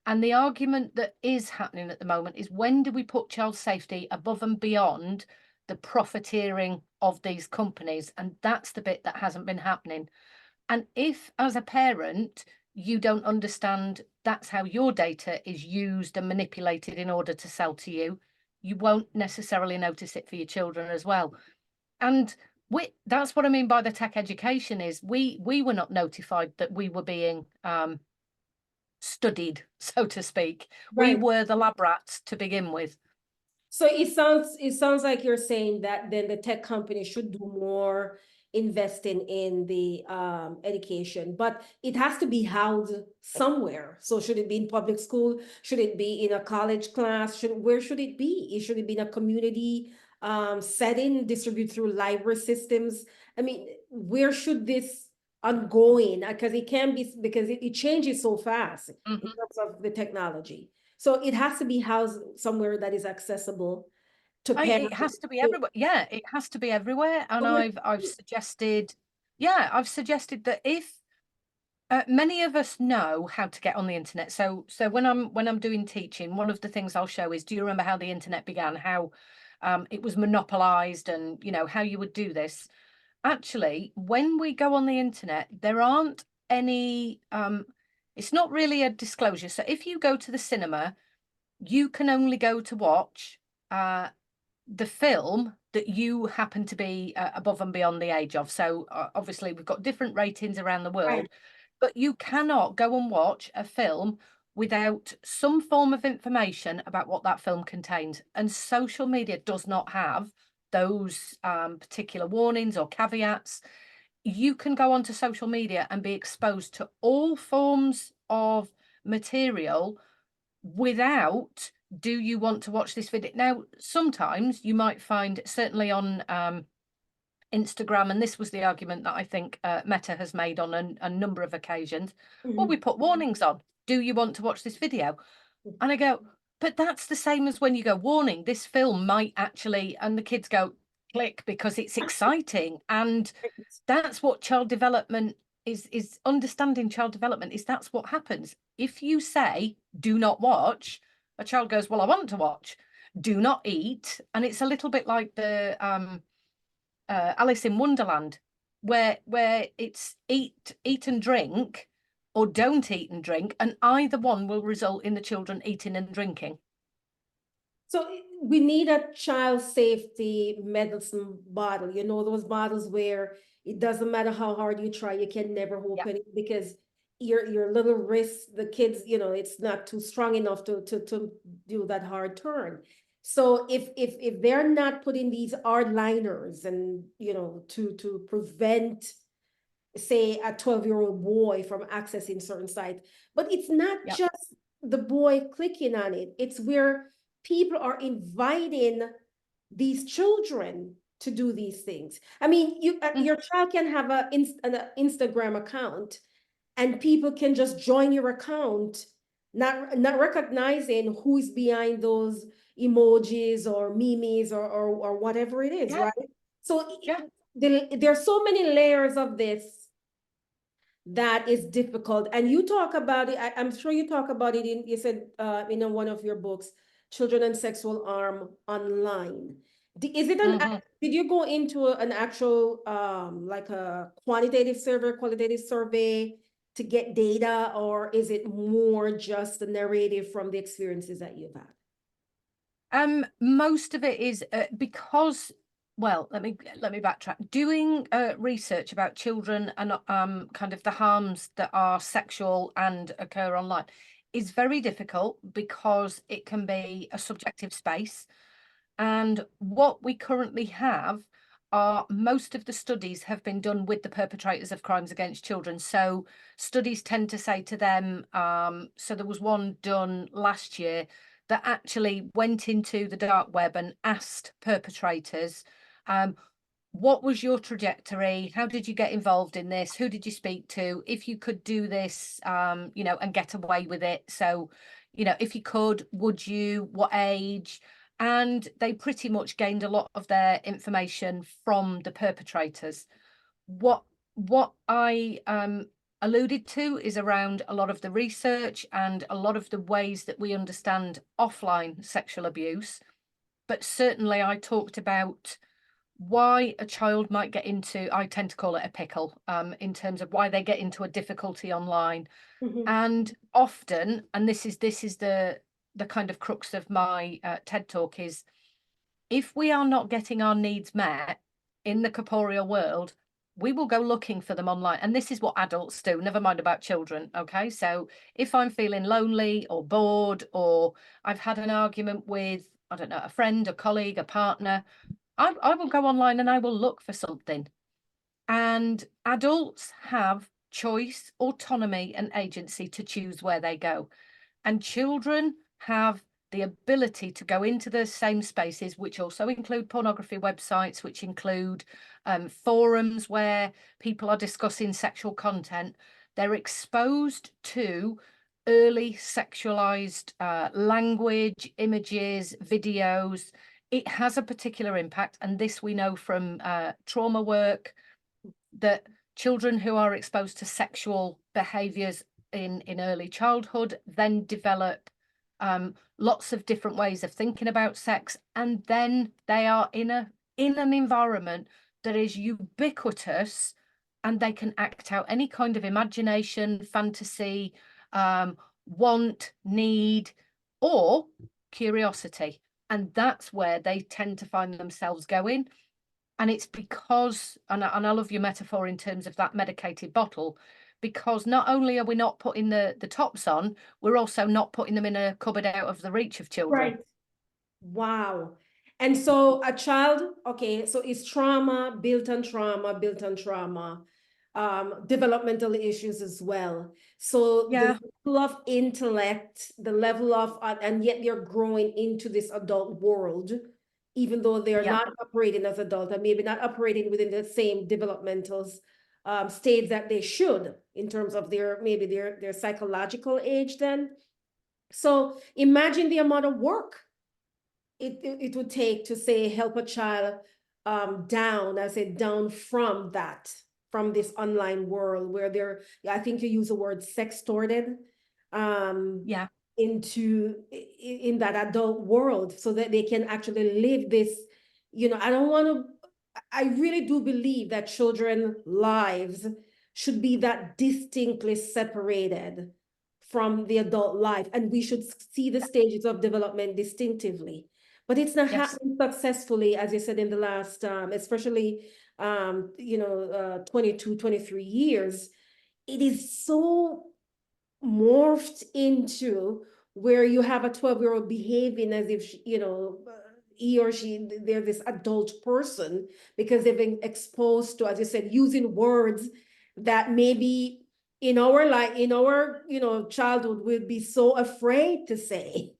And the argument that is happening at the moment is, when do we put child safety above and beyond the profiteering of these companies, and that's the bit that hasn't been happening. And if, as a parent, you don't understand that's how your data is used and manipulated in order to sell to you, you won't necessarily notice it for your children as well. And that's what I mean by the tech education is we were not notified that we were being studied, so to speak. We Right. were the lab rats to begin with. So it sounds like you're saying that then the tech company should do more investing in the education, but it has to be housed somewhere. So should it be in public school? Should it be in a college class? Where should it be? Should it be in a community setting, distributed through library systems? I mean, where should this ongoing? Because it can be because it changes so fast in Mhm. terms of the technology. So it has to be housed somewhere that is accessible to It parents. has to be everywhere. Yeah, it has to be everywhere. And I've suggested, yeah, I've suggested that if many of us know how to get on the internet. So when I'm doing teaching, one of the things I'll show is, do you remember how the internet began? How it was monopolized, and you know how you would do this. Actually, when we go on the internet, there aren't any. It's not really a disclosure. So if you go to the cinema, you can only go to watch the film that you happen to be above and beyond the age of. So obviously we've got different ratings around the Right. world, but you cannot go and watch a film without some form of information about what that film contains. And social media does not have those particular warnings or caveats. You can go onto social media and be exposed to all forms of material without, do you want to watch this video? Now, sometimes you might find, certainly on Instagram, and this was the argument that I think Meta has made on a number of occasions, well, we Mhm. put warnings on. Do you want to watch this video? And I go, but that's the same as when you go, warning, this film might actually, and the kids go, click, because it's exciting. And that's what child development is understanding child development is that's what happens. If you say, do not watch, a child goes, well, I want to watch. Do not eat. And it's a little bit like the Alice in Wonderland, where it's eat and drink, or don't eat and drink, and either one will result in the children eating and drinking. So we need a child safety medicine bottle, those bottles where it doesn't matter how hard you try, you can never Yeah. open it because your little wrist, the kids, it's not too strong enough to do that hard turn. So if they're not putting these hard liners and to prevent, say, a 12-year-old boy from accessing certain sites. But it's not Yeah. just the boy clicking on it, it's where people are inviting these children to do these things. I mean, Mm, your child can have an Instagram account, and people can just join your account, not recognizing who's behind those emojis or memes or whatever it is, yeah. right? So Yeah. there's so many layers of this that is difficult. And you talk about it, I'm sure you talk about it you said in one of your books, Children and Sexual Harm Online. Is it Hmm. did you go into an actual like a quantitative survey, qualitative survey to get data, or is it more just a narrative from the experiences that you've had? Most of it is because, well, let me backtrack. Doing research about children and kind of the harms that are sexual and occur online is very difficult because it can be a subjective space. And what we currently have are, most of the studies have been done with the perpetrators of crimes against children. So studies tend to say to them, so there was one done last year that actually went into the dark web and asked perpetrators, what was your trajectory? How did you get involved in this? Who did you speak to? If you could do this, and get away with it. So, if you could, would you? What age? And they pretty much gained a lot of their information from the perpetrators. What I alluded to is around a lot of the research and a lot of the ways that we understand offline sexual abuse. but certainly I talked about why a child might get into, I tend to call it a pickle, in terms of why they get into a difficulty online. Mhm. And often, and this is the kind of crux of my TED talk, is if we are not getting our needs met in the corporeal world, we will go looking for them online. And this is what adults do, never mind about children. Okay. So if I'm feeling lonely or bored, or I've had an argument with, I don't know, a friend, a colleague, a partner, I will go online and I will look for something. And adults have choice, autonomy, and agency to choose where they go. And children have the ability to go into the same spaces, which also include pornography websites, which include forums where people are discussing sexual content. They're exposed to early sexualized language, images, videos. It has a particular impact. And this we know from trauma work, that children who are exposed to sexual behaviors in early childhood then develop lots of different ways of thinking about sex, and then they are in an environment that is ubiquitous, and they can act out any kind of imagination, fantasy, want, need, or curiosity, and that's where they tend to find themselves going. And it's because, and I love your metaphor in terms of that medicated bottle, because not only are we not putting the tops on, we're also not putting them in a cupboard out of the reach of children. Right. Wow. And so a child, okay, so it's trauma, built on trauma, developmental issues as well. So the Yeah, level of intellect, the level of, and yet they're growing into this adult world, even though they're yeah, not operating as adults and maybe not operating within the same developmental stage that they should in terms of their, maybe their psychological age then. So imagine the amount of work it would take to say help a child down, I say down from that, from this online world where they're, I think you use the word sextorted, um, yeah. into in that adult world so that they can actually live this, I don't want to, I really do believe that children lives should be that distinctly separated from the adult life, and we should see the stages of development distinctively, but it's not Yes. happening successfully, as you said, in the last, especially, 22, 23 years. It is so morphed into where you have a 12-year-old behaving as if, he or she, they're this adult person because they've been exposed to, as you said, using words that maybe in our life, in our, childhood, we'd be so afraid to say,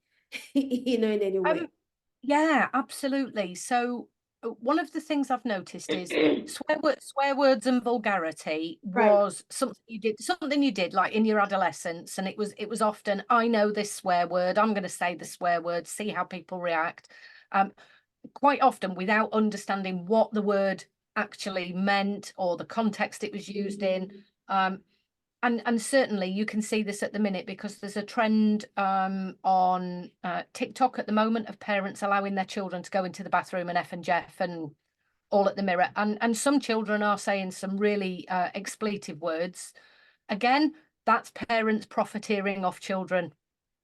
in any way. Um, yeah, absolutely. So one of the things I've noticed is swear words and vulgarity Right. was something you did like in your adolescence, and it was often, I know this swear word, I'm going to say the swear word, see how people react. Um, Quite often without understanding what the word actually meant or the context it was used in. And certainly you can see this at the minute because there's a trend on TikTok at the moment of parents allowing their children to go into the bathroom and F and Jeff and all at the mirror. And some children are saying some really expletive words. Again, that's parents profiteering off children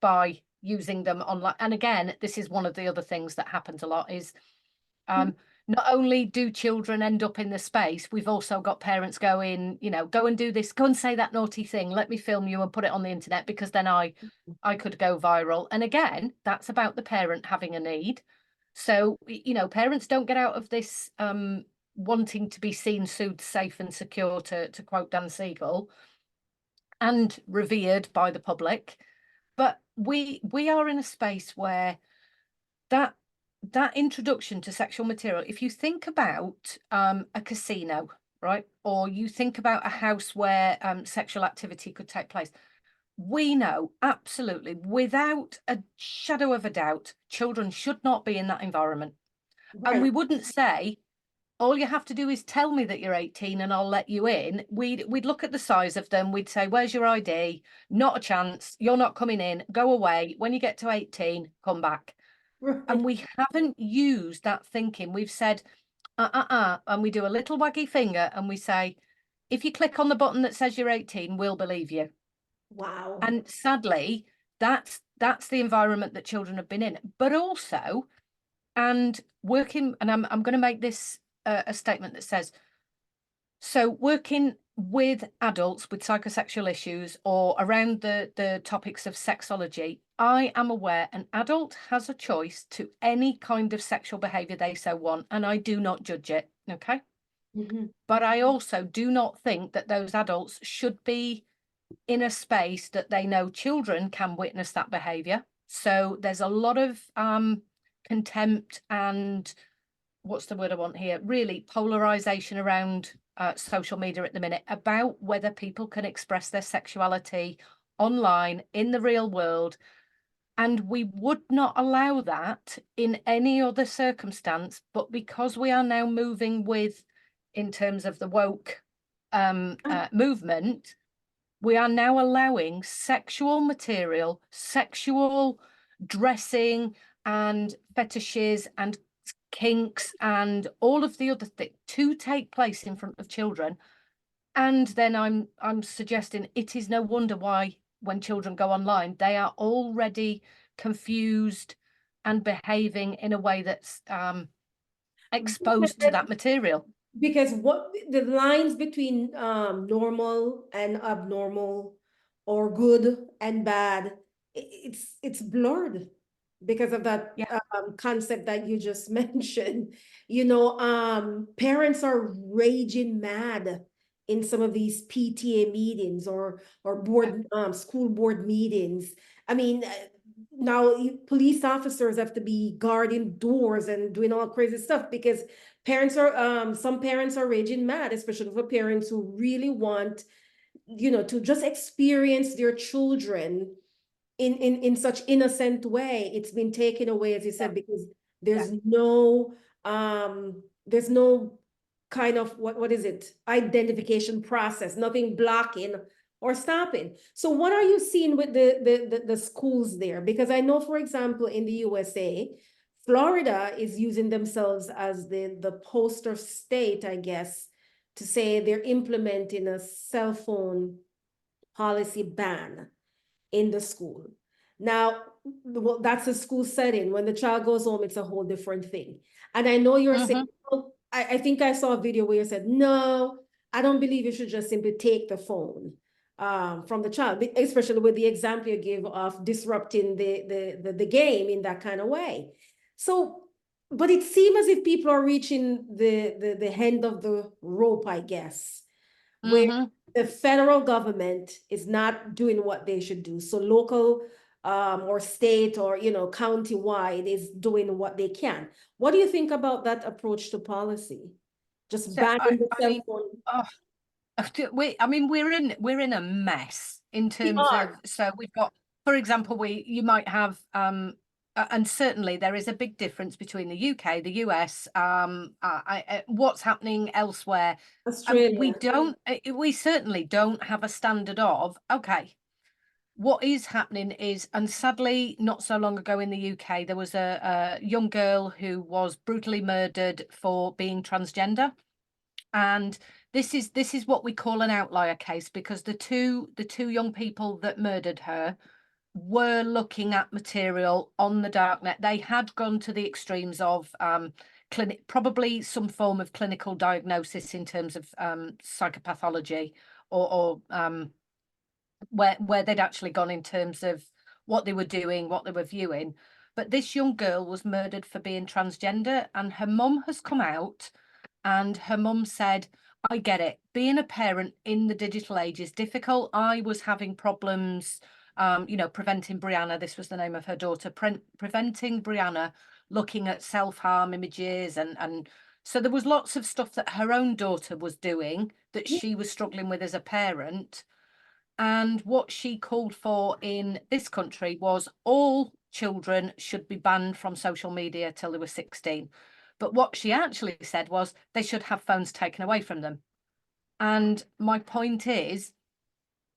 by using them online. And again, this is one of the other things that happens a lot is not only do children end up in the space, we've also got parents going, go and do this, go and say that naughty thing, let me film you and put it on the internet because then I could go viral. And again, that's about the parent having a need. So, parents don't get out of this wanting to be seen, soothed, safe and secure, to quote Dan Siegel, and revered by the public. But we are in a space where that that introduction to sexual material, if you think about a casino, right, or you think about a house where sexual activity could take place, we know absolutely without a shadow of a doubt children should not be in that environment. And Right. we wouldn't say all you have to do is tell me that you're 18 and I'll let you in. We'd look at the size of them, we'd say, where's your ID? Not a chance, you're not coming in, go away. When you get to 18, come back. Right. And we haven't used that thinking. We've said, and we do a little waggy finger and we say, if you click on the button that says you're 18, we'll believe you. Wow. And sadly, that's the environment that children have been in. But also, and working, and I'm going to make this a statement that says, so working with adults with psychosexual issues or around the topics of sexology, I am aware an adult has a choice to any kind of sexual behavior they so want, and I do not judge it. Okay. Mhm. But I also do not think that those adults should be in a space that they know children can witness that behavior. So there's a lot of contempt and what's the word I want here? Really polarization around social media at the minute about whether people can express their sexuality online in the real world. And we would not allow that in any other circumstance, but because we are now moving with, in terms of the woke movement, we are now allowing sexual material, sexual dressing and fetishes and kinks and all of the other things to take place in front of children. And then I'm suggesting it is no wonder why when children go online, they are already confused and behaving in a way that's exposed to that material. Because what the lines between normal and abnormal or good and bad, it's blurred because of that Yeah, concept that you just mentioned. You know, parents are raging mad in some of these PTA meetings or yeah, board school board meetings. I mean, now police officers have to be guarding doors and doing all crazy stuff because parents are some parents are raging mad, especially for parents who really want, to just experience their children in such innocent way. It's been taken away, as you yeah, said, because yeah. there's no kind of what is it, identification process, nothing blocking or stopping. So what are you seeing with the schools there? Because I know, for example, in the USA, Florida is using themselves as the poster state, I guess, to say they're implementing a cell phone policy ban in the school. Now, well, that's a school setting. When the child goes home, it's a whole different thing. And I know you're saying, Hmm. oh, I think I saw a video where you said, no, I don't believe you should just simply take the phone from the child, especially with the example you gave of disrupting the game in that kind of way. So, but it seems as if people are reaching the end of the rope, I guess, where Hmm. the federal government is not doing what they should do. So local or state or county-wide is doing what they can. What do you think about that approach to policy? Just So banning the I cell mean, phone. oh, I mean, we're in a mess in We terms of, are. so we've got, for example, you might have and certainly there is a big difference between the UK, the US, what's happening elsewhere. Australia. We certainly don't have a standard of, okay, what is happening is, and sadly, not so long ago in the UK, there was a young girl who was brutally murdered for being transgender. And this is what we call an outlier case, because the two young people that murdered her were looking at material on the darknet. They had gone to the extremes of clinic, probably some form of clinical diagnosis in terms of psychopathology, or where they'd actually gone in terms of what they were doing, what they were viewing. But this young girl was murdered for being transgender, and her mum has come out, and her mum said, I get it. Being a parent in the digital age is difficult. I was having problems, preventing Brianna, this was the name of her daughter, preventing Brianna looking at self-harm images. And so there was lots of stuff that her own daughter was doing that she was struggling with as a parent. And what she called for in this country was all children should be banned from social media till they were 16. But what she actually said was they should have phones taken away from them. And my point is,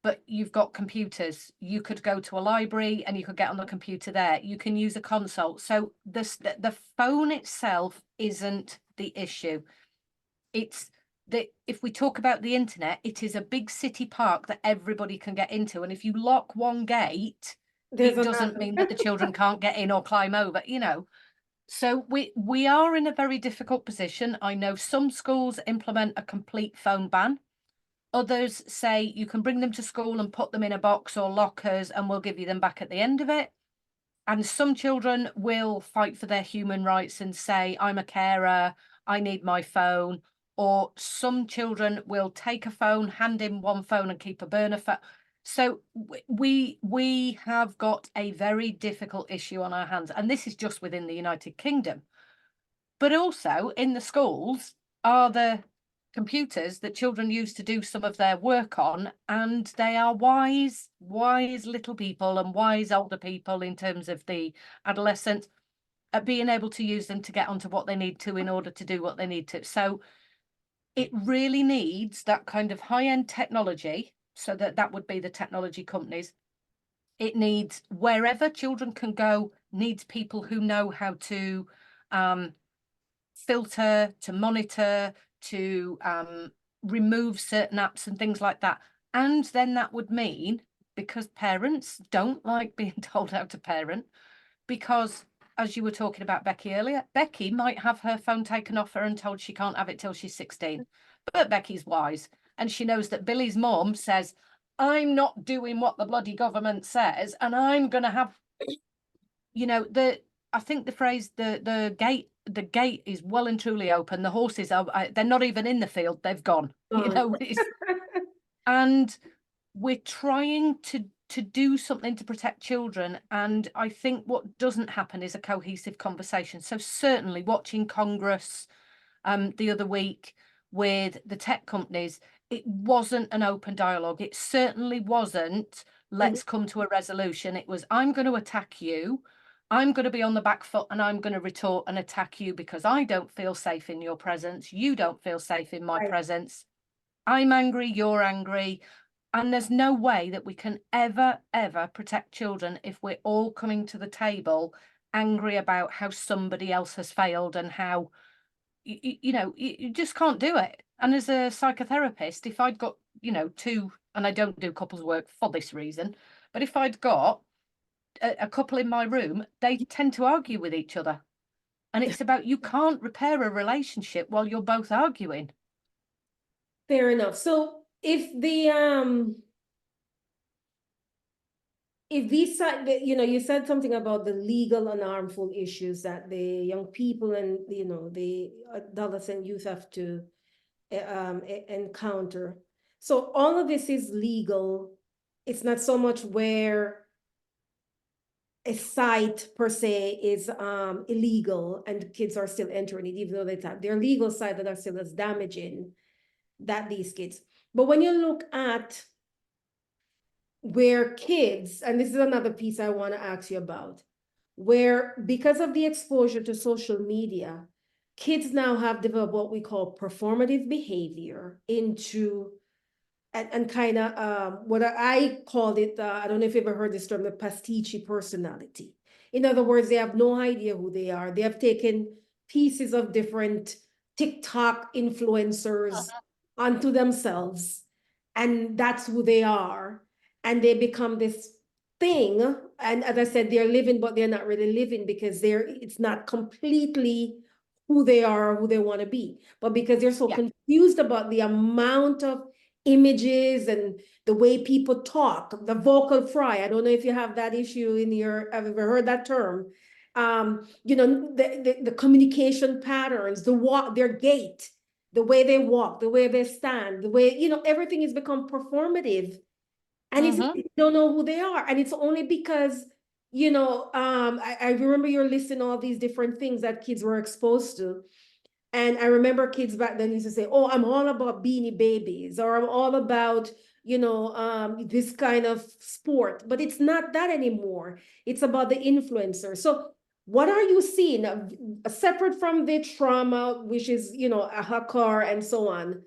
but you've got computers. You could go to a library and you could get on the computer there. You can use a console. So the phone itself isn't the issue. It's that if we talk about the internet, it is a big city park that everybody can get into. And if you lock one gate, There's it doesn't another. mean that the children can't get in or climb over, you know. So we are in a very difficult position. I know some schools implement a complete phone ban. Others say you can bring them to school and put them in a box or lockers and we'll give you them back at the end of it. And some children will fight for their human rights and say, I'm a carer, I need my phone. Or some children will take a phone, hand in one phone and keep a burner phone. So we have got a very difficult issue on our hands. And this is just within the United Kingdom. But also in the schools are the computers that children use to do some of their work on, and they are wise little people and wise older people in terms of the adolescents at being able to use them to get onto what they need to in order to do what they need to. So it really needs that kind of high-end technology, so that would be the technology companies. It needs, wherever children can go, needs people who know how to filter, to monitor, to remove certain apps and things like that. And then that would mean, because parents don't like being told how to parent, because as you were talking about Becky earlier, Becky might have her phone taken off her and told she can't have it till she's 16. But Becky's wise and she knows that Billy's mom says, I'm not doing what the bloody government says and I'm going to have, you know, I think the phrase, the gate is well and truly open. The horses they're not even in the field, they've gone, you know. And we're trying to do something to protect children, and I think what doesn't happen is a cohesive conversation. So certainly watching Congress the other week with the tech companies, it wasn't an open dialogue. It certainly wasn't, let's come to a resolution. It was, I'm going to attack you, I'm going to be on the back foot, and I'm going to retort and attack you because I don't feel safe in your presence, you don't feel safe in my presence, I'm angry, you're angry. And there's no way that we can ever protect children if we're all coming to the table angry about how somebody else has failed and how, you know, you just can't do it. And as a psychotherapist, if I'd got, you know, two, and I don't do couples work for this reason, but if I'd got a couple in my room, they tend to argue with each other. And it's about, you can't repair a relationship while you're both arguing. Fair enough. So if these you know, you said something about the legal and harmful issues that the young people and, you know, the adults and youth have to encounter. So all of this is legal. It's not so much where a site per se is illegal and kids are still entering it, even though they're legal sites that are still as damaging that these kids. But when you look at where kids, and this is another piece I want to ask you about, where because of the exposure to social media, kids now have developed what we call performative behavior into and kind of what I called it, I don't know if you've ever heard this term, the pastiche personality. In other words, they have no idea who they are. They have taken pieces of different TikTok influencers onto themselves, and that's who they are. And they become this thing. And as I said, they're living, but they're not really living because it's not completely who they are or who they want to be. But because they're so confused about the amount of images and the way people talk, the vocal fry. I don't know if you have that issue in have you ever heard that term? You know, the communication patterns, their gait, the way they walk, the way they stand, the way, you know, everything has become performative. And it's you don't know who they are. And it's only because, you know, I remember you're listing all these different things that kids were exposed to. And I remember kids back then used to say, oh, I'm all about Beanie Babies, or I'm all about, you know, this kind of sport. But it's not that anymore. It's about the influencer. So what are you seeing, separate from the trauma, which is, you know, a hacker and so on?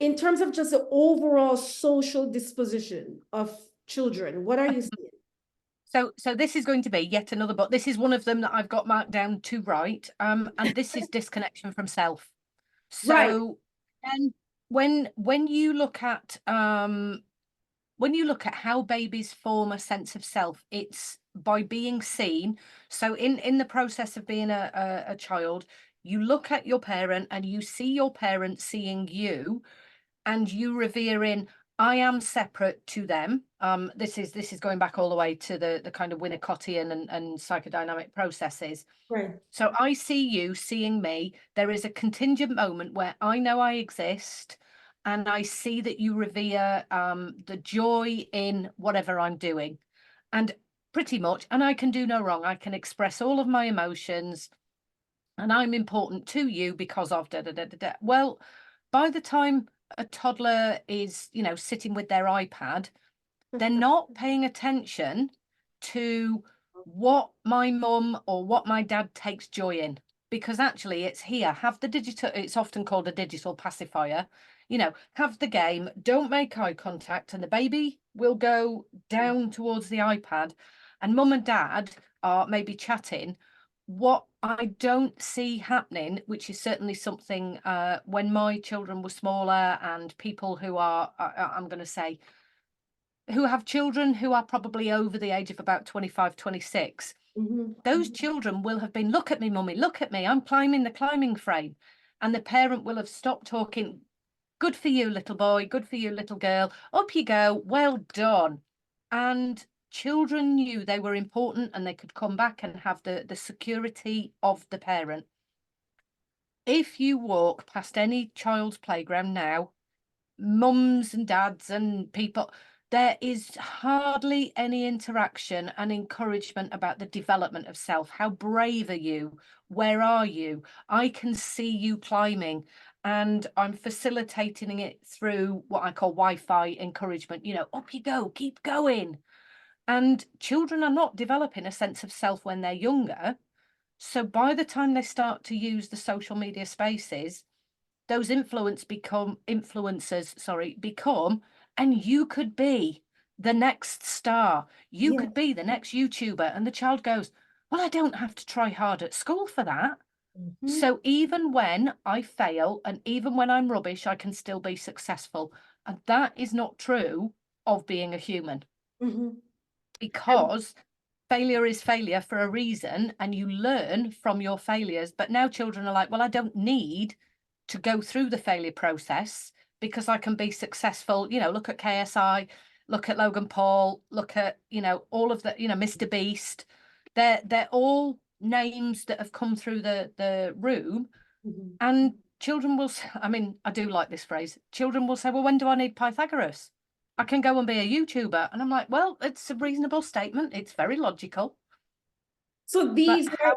in terms of just the overall social disposition of children, what are you seeing? So this is going to be yet another book. This is one of them that I've got marked down to write. And this is disconnection from self. Right. So and when you look at how babies form a sense of self, it's by being seen. So in the process of being a child, you look at your parent and you see your parent seeing you, and you revering, I am separate to them. This is going back all the way to the kind of Winnicottian and psychodynamic processes. Right. So I see you seeing me. There is a contingent moment where I know I exist, and I see that you revere the joy in whatever I'm doing. And pretty much, and I can do no wrong. I can express all of my emotions, and I'm important to you because of da da da da da. Well, by the time a toddler is, sitting with their iPad, they're not paying attention to what my mum or what my dad takes joy in, because actually it's here. Have the digital, it's often called a digital pacifier, have the game, don't make eye contact, and the baby will go down towards the iPad, and mum and dad are maybe chatting. What I don't see happening, which is certainly something when my children were smaller, and people who are, I'm going to say, who have children who are probably over the age of about 25, 26, Mhm. those children will have been, look at me, mummy, look at me, I'm climbing the climbing frame. And the parent will have stopped talking, good for you, little boy, good for you, little girl, up you go, well done. And children knew they were important, and they could come back and have the security of the parent. If you walk past any child's playground now, mums and dads and people, there is hardly any interaction and encouragement about the development of self. How brave are you? Where are you? I can see you climbing, and I'm facilitating it through what I call Wi-Fi encouragement. Up you go, keep going. And children are not developing a sense of self when they're younger. So by the time they start to use the social media spaces, those influencers, become, and you could be the next star. You Yeah. could be the next YouTuber. And the child goes, well, I don't have to try hard at school for that. Mhm. So even when I fail, and even when I'm rubbish, I can still be successful. And that is not true of being a human, Mhm. And because failure is failure for a reason, and you learn from your failures. But now children are like, well, I don't need to go through the failure process, because I can be successful. Look at KSI, look at Logan Paul, look at, all of the, Mr. Beast. They're all names that have come through the room. Mhm. And children will, I mean, I do like this phrase. Children will say, well, when do I need Pythagoras? I can go and be a YouTuber. And I'm like, well, it's a reasonable statement. It's very logical. So But how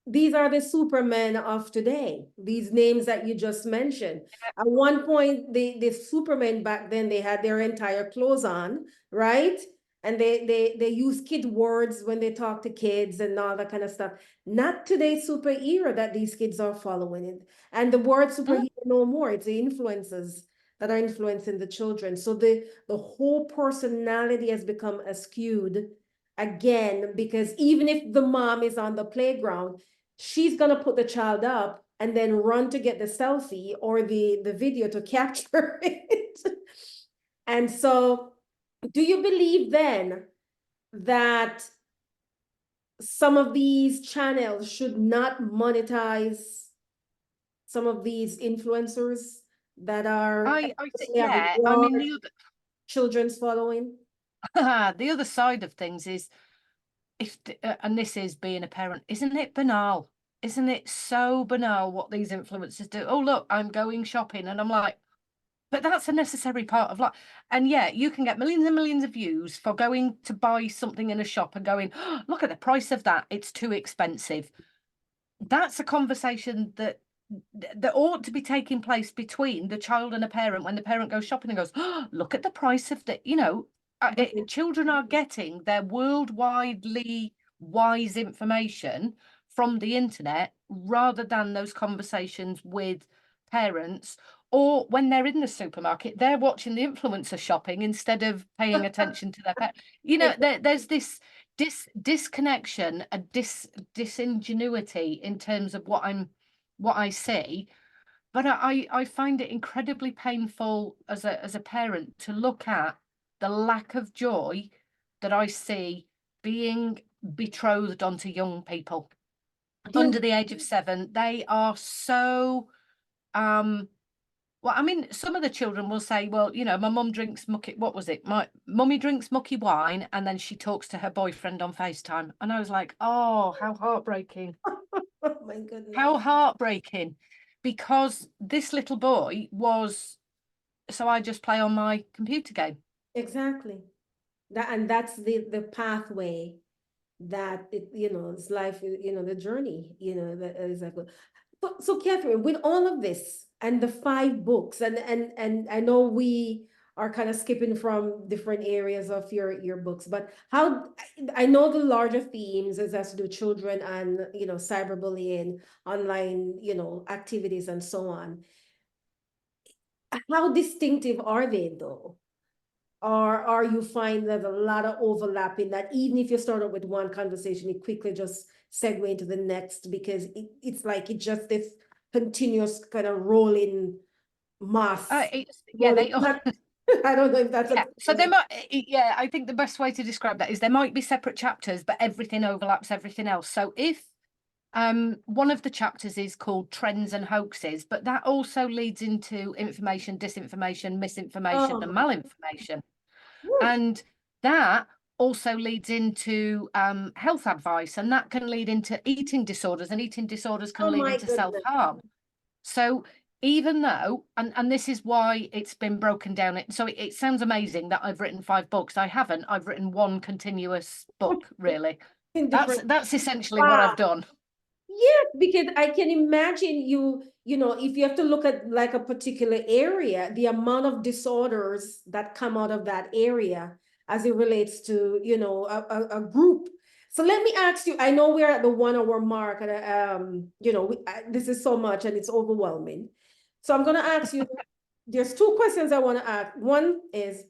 these are the supermen of today. These names that you just mentioned. At one point, the supermen back then, they had their entire clothes on, right? And they use kid words when they talk to kids and all that kind of stuff. Not today's super era that these kids are following it. And the word Mm, superhero no more. It's the influences that are influencing the children. So the whole personality has become skewed again, because even if the mom is on the playground, she's gonna put the child up and then run to get the selfie or the video to capture it. And so, do you believe then that some of these channels should not monetize some of these influencers that are I think, have a yeah. I mean, large children's following? the other side of things is, and this is being a parent, isn't it banal? Isn't it so banal what these influencers do? Oh, look, I'm going shopping. And I'm like, but that's a necessary part of life. And yeah, you can get millions and millions of views for going to buy something in a shop and going, oh, look at the price of that. It's too expensive. That's a conversation that ought to be taking place between the child and a parent, when the parent goes shopping and goes, oh, look at the price of the, children are getting their worldwidely wise information from the internet, rather than those conversations with parents, Or when they're in the supermarket, they're watching the influencer shopping instead of paying attention to their pet. You know, there's this disconnection, a disingenuity in terms of what I see. But I find it incredibly painful as a parent to look at the lack of joy that I see being betrothed onto young people under the age of 7. They are so well, I mean, some of the children will say, well, you know, my mum drinks mucky, what was it? My mummy drinks mucky wine and then she talks to her boyfriend on FaceTime. And I was like, oh, how heartbreaking. Oh my goodness. How heartbreaking. Because this little boy was, so I just play on my computer game. Exactly. That's the pathway that it, it's life, the journey, that is like. So Catherine, with all of this and the 5 books, and I know we are kind of skipping from different areas of your books, but how I know the larger themes is has to do with children and cyberbullying, online, activities and so on. How distinctive are they though? Or you find there's a lot of overlap in that even if you start out with one conversation, it quickly just segue into the next because it's like it just this continuous kind of rolling mass. Yeah, Rolling, they are. I don't know if that's Yeah, a so they might, yeah, I think the best way to describe that is there might be separate chapters, but everything overlaps everything else. So if one of the chapters is called Trends and Hoaxes, but that also leads into information, disinformation, misinformation, and oh, malinformation. woo. And that also leads into health advice, and that can lead into eating disorders, and eating disorders can Oh lead my into goodness. self-harm. So even though, and this is why it's been broken down, so it sounds amazing that I've written 5 books. I haven't. I've written one continuous book, really. In different. That's essentially what Wow. I've done. Yes, because I can imagine if you have to look at like a particular area, the amount of disorders that come out of that area as it relates to, a group. So let me ask you, I know we're at the 1 hour mark and, this is so much and it's overwhelming. So I'm going to ask you, there's 2 questions I want to ask. One is,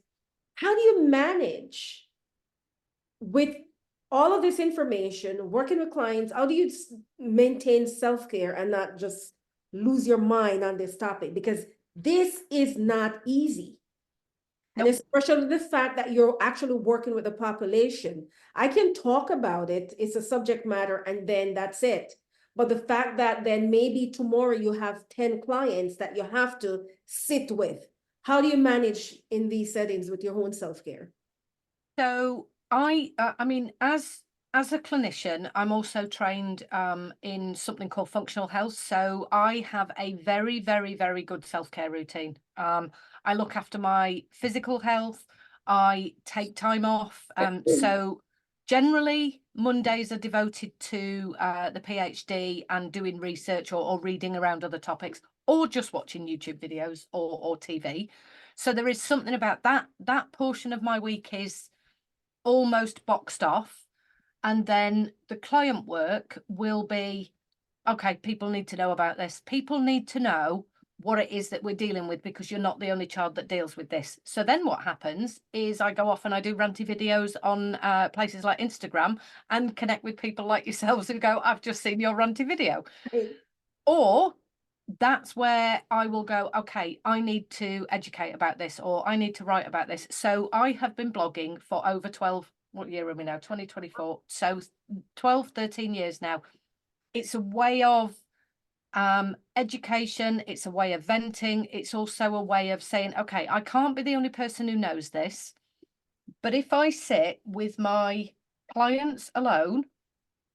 how do you manage with all of this information, working with clients, how do you maintain self-care and not just lose your mind on this topic? Because this is not easy. And Nope. especially the fact that you're actually working with the population. I can talk about it, it's a subject matter, and then that's it. But the fact that then maybe tomorrow you have 10 clients that you have to sit with. How do you manage in these settings with your own self-care? So I mean, as a clinician, I'm also trained in something called functional health. So I have a very, very, very good self-care routine. I look after my physical health. I take time off. So generally, Mondays are devoted to the PhD and doing research or reading around other topics, or just watching YouTube videos or TV. So there is something about that portion of my week is almost boxed off. And then the client work will be, okay, people need to know about this. People need to know what it is that we're dealing with because you're not the only child that deals with this. So then what happens is I go off and I do ranty videos on places like Instagram and connect with people like yourselves who go, I've just seen your ranty video. Or that's where I will go, okay, I need to educate about this or I need to write about this. So I have been blogging for over 12, what year are we now? 2024. So 12, 13 years now. It's a way of education. It's a way of venting. It's also a way of saying, okay, I can't be the only person who knows this. But if I sit with my clients alone,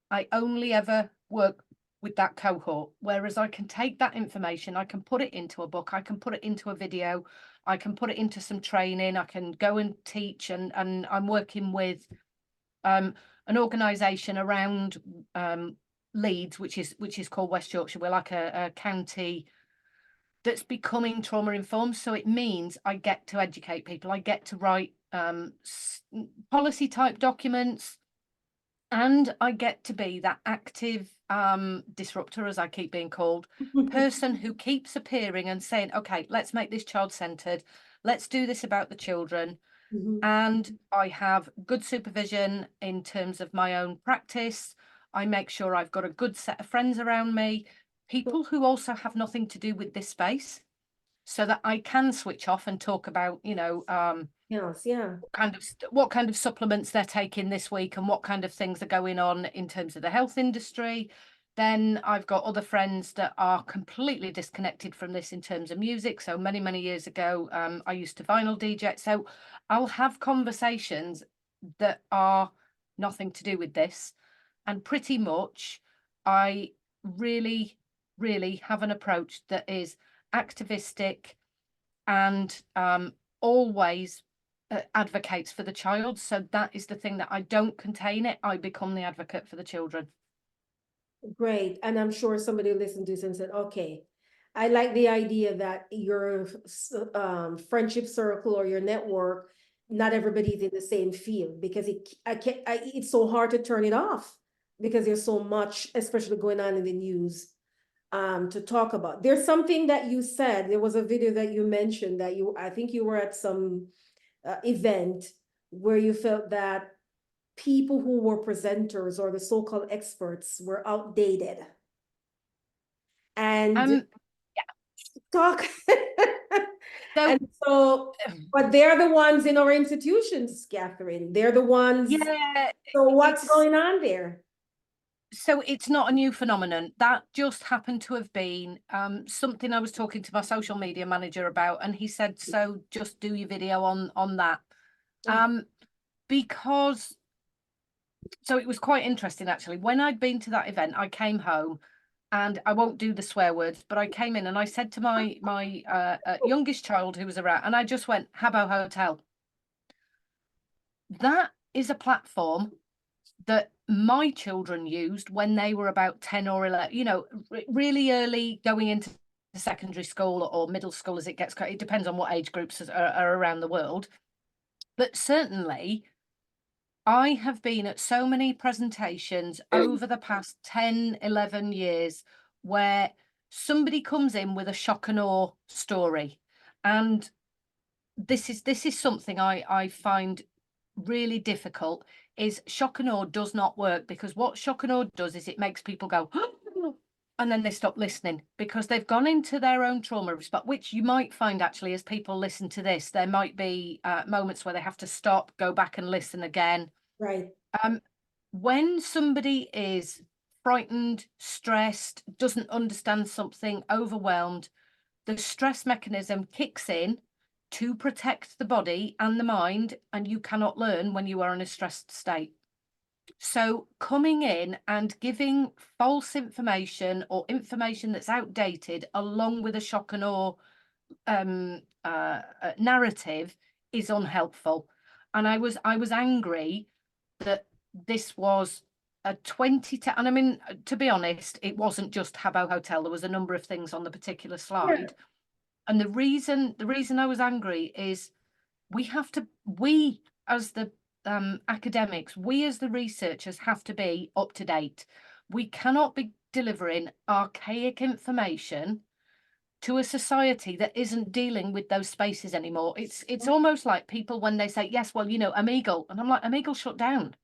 I only ever work with that cohort, whereas I can take that information, I can put it into a book, I can put it into a video, I can put it into some training, I can go and teach, and I'm working with an organisation around Leeds, which is called West Yorkshire. We're like a county that's becoming trauma informed, so it means I get to educate people, I get to write policy type documents. And I get to be that active disruptor, as I keep being called, person who keeps appearing and saying, okay, let's make this child-centered. Let's do this about the children. Mhm. And I have good supervision in terms of my own practice. I make sure I've got a good set of friends around me, people who also have nothing to do with this space, so that I can switch off and talk about, Yes, yeah. what kind of supplements they're taking this week and what kind of things are going on in terms of the health industry. Then I've got other friends that are completely disconnected from this in terms of music. So many years ago, I used to vinyl DJ. So I'll have conversations that are nothing to do with this. And pretty much I really, really have an approach that is activistic and always advocates for the child. So that is the thing, that I don't contain it. I become the advocate for the children. Great. And I'm sure somebody listened to this and said, okay, I like the idea that your friendship circle or your network, not everybody's in the same field, because it's so hard to turn it off because there's so much, especially going on in the news, to talk about. There's something that you said, there was a video that you mentioned that I think you were at some event where you felt that people who were presenters or the so-called experts were outdated. And Um, talk. so And so, but they're the ones in our institutions, Catherine. They're the ones. yeah, So what's it's going on there? so it's not a new phenomenon. That just happened to have been something I was talking to my social media manager about, and he said, so just do your video on that. Oh, Because so it was quite interesting, actually. When I'd been to that event, I came home, and I won't do the swear words, but I came in and I said to my youngest child who was around, and I just went, Habbo Hotel. That is a platform that my children used when they were about 10 or 11, really early, going into secondary school or middle school, as it gets. It depends on what age groups are around the world. But certainly, I have been at so many presentations over the past 10, 11 years where somebody comes in with a shock and awe story. And this is something I find really difficult. Is shock and awe does not work, because what shock and awe does is it makes people go and then they stop listening because they've gone into their own trauma response, which you might find, actually, as people listen to this, there might be moments where they have to stop, go back and listen again. right. When somebody is frightened, stressed, doesn't understand something, overwhelmed, the stress mechanism kicks in to protect the body and the mind, and you cannot learn when you are in a stressed state. So coming in and giving false information or information that's outdated along with a shock and awe narrative is unhelpful. And I was angry that this was a 20 to, and I mean, to be honest, it wasn't just Habbo Hotel. There was a number of things on the particular Yeah. slide. And the reason I was angry is we as the academics, we as the researchers have to be up to date. We cannot be delivering archaic information to a society that isn't dealing with those spaces anymore. It's almost like people when they say, yes, well, Omegle, and I'm like, Omegle shut down.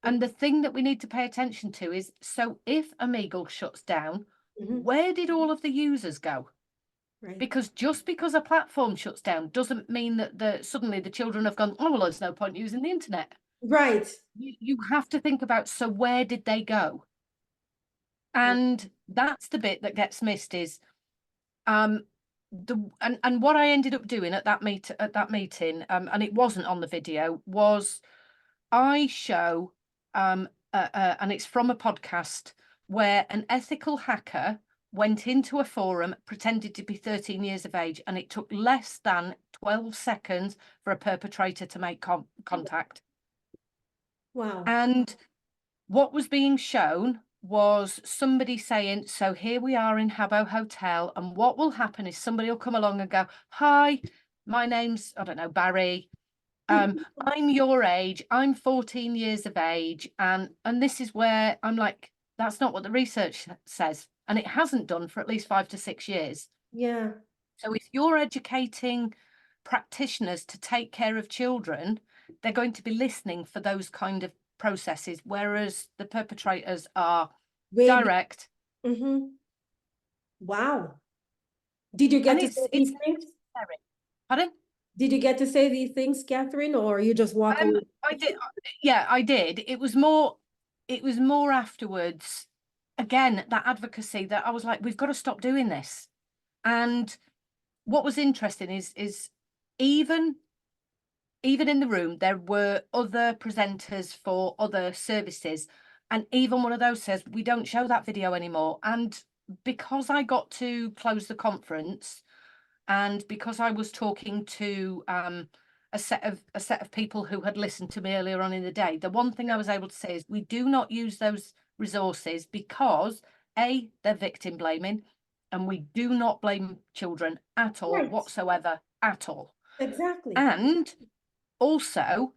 And the thing that we need to pay attention to is, so if Omegle shuts down, Mhm. where did all of the users go? Right. Because just because a platform shuts down doesn't mean that suddenly the children have gone, oh, well, there's no point using the internet. Right. You have to think about, so where did they go? And that's the bit that gets missed, is and what I ended up doing at that meeting, and it wasn't on the video, was I show and it's from a podcast where an ethical hacker went into a forum, pretended to be 13 years of age, and it took less than 12 seconds for a perpetrator to make contact. Wow. And what was being shown was somebody saying, so here we are in Habbo Hotel, and what will happen is somebody will come along and go, hi, my name's, I don't know, Barry. I'm your age, I'm 14 years of age, and this is where I'm like, that's not what the research says, and it hasn't done for at least 5 to 6 years. Yeah. So if you're educating practitioners to take care of children, they're going to be listening for those kind of processes, whereas the perpetrators are Way. direct. Mm-hmm. Wow. Did you And get to say it's these things? necessary. Pardon? Did you get to say these things, Catherine, or you just walk away? I did. Yeah, I did. It was more afterwards. Again, that advocacy that I was like, we've got to stop doing this. And what was interesting is even in the room, there were other presenters for other services. And even one of those says, we don't show that video anymore. And because I got to close the conference, and because I was talking to a set of people who had listened to me earlier on in the day, the one thing I was able to say is we do not use those resources because they're victim blaming, and we do not blame children at all Right. whatsoever at all. Exactly. And also,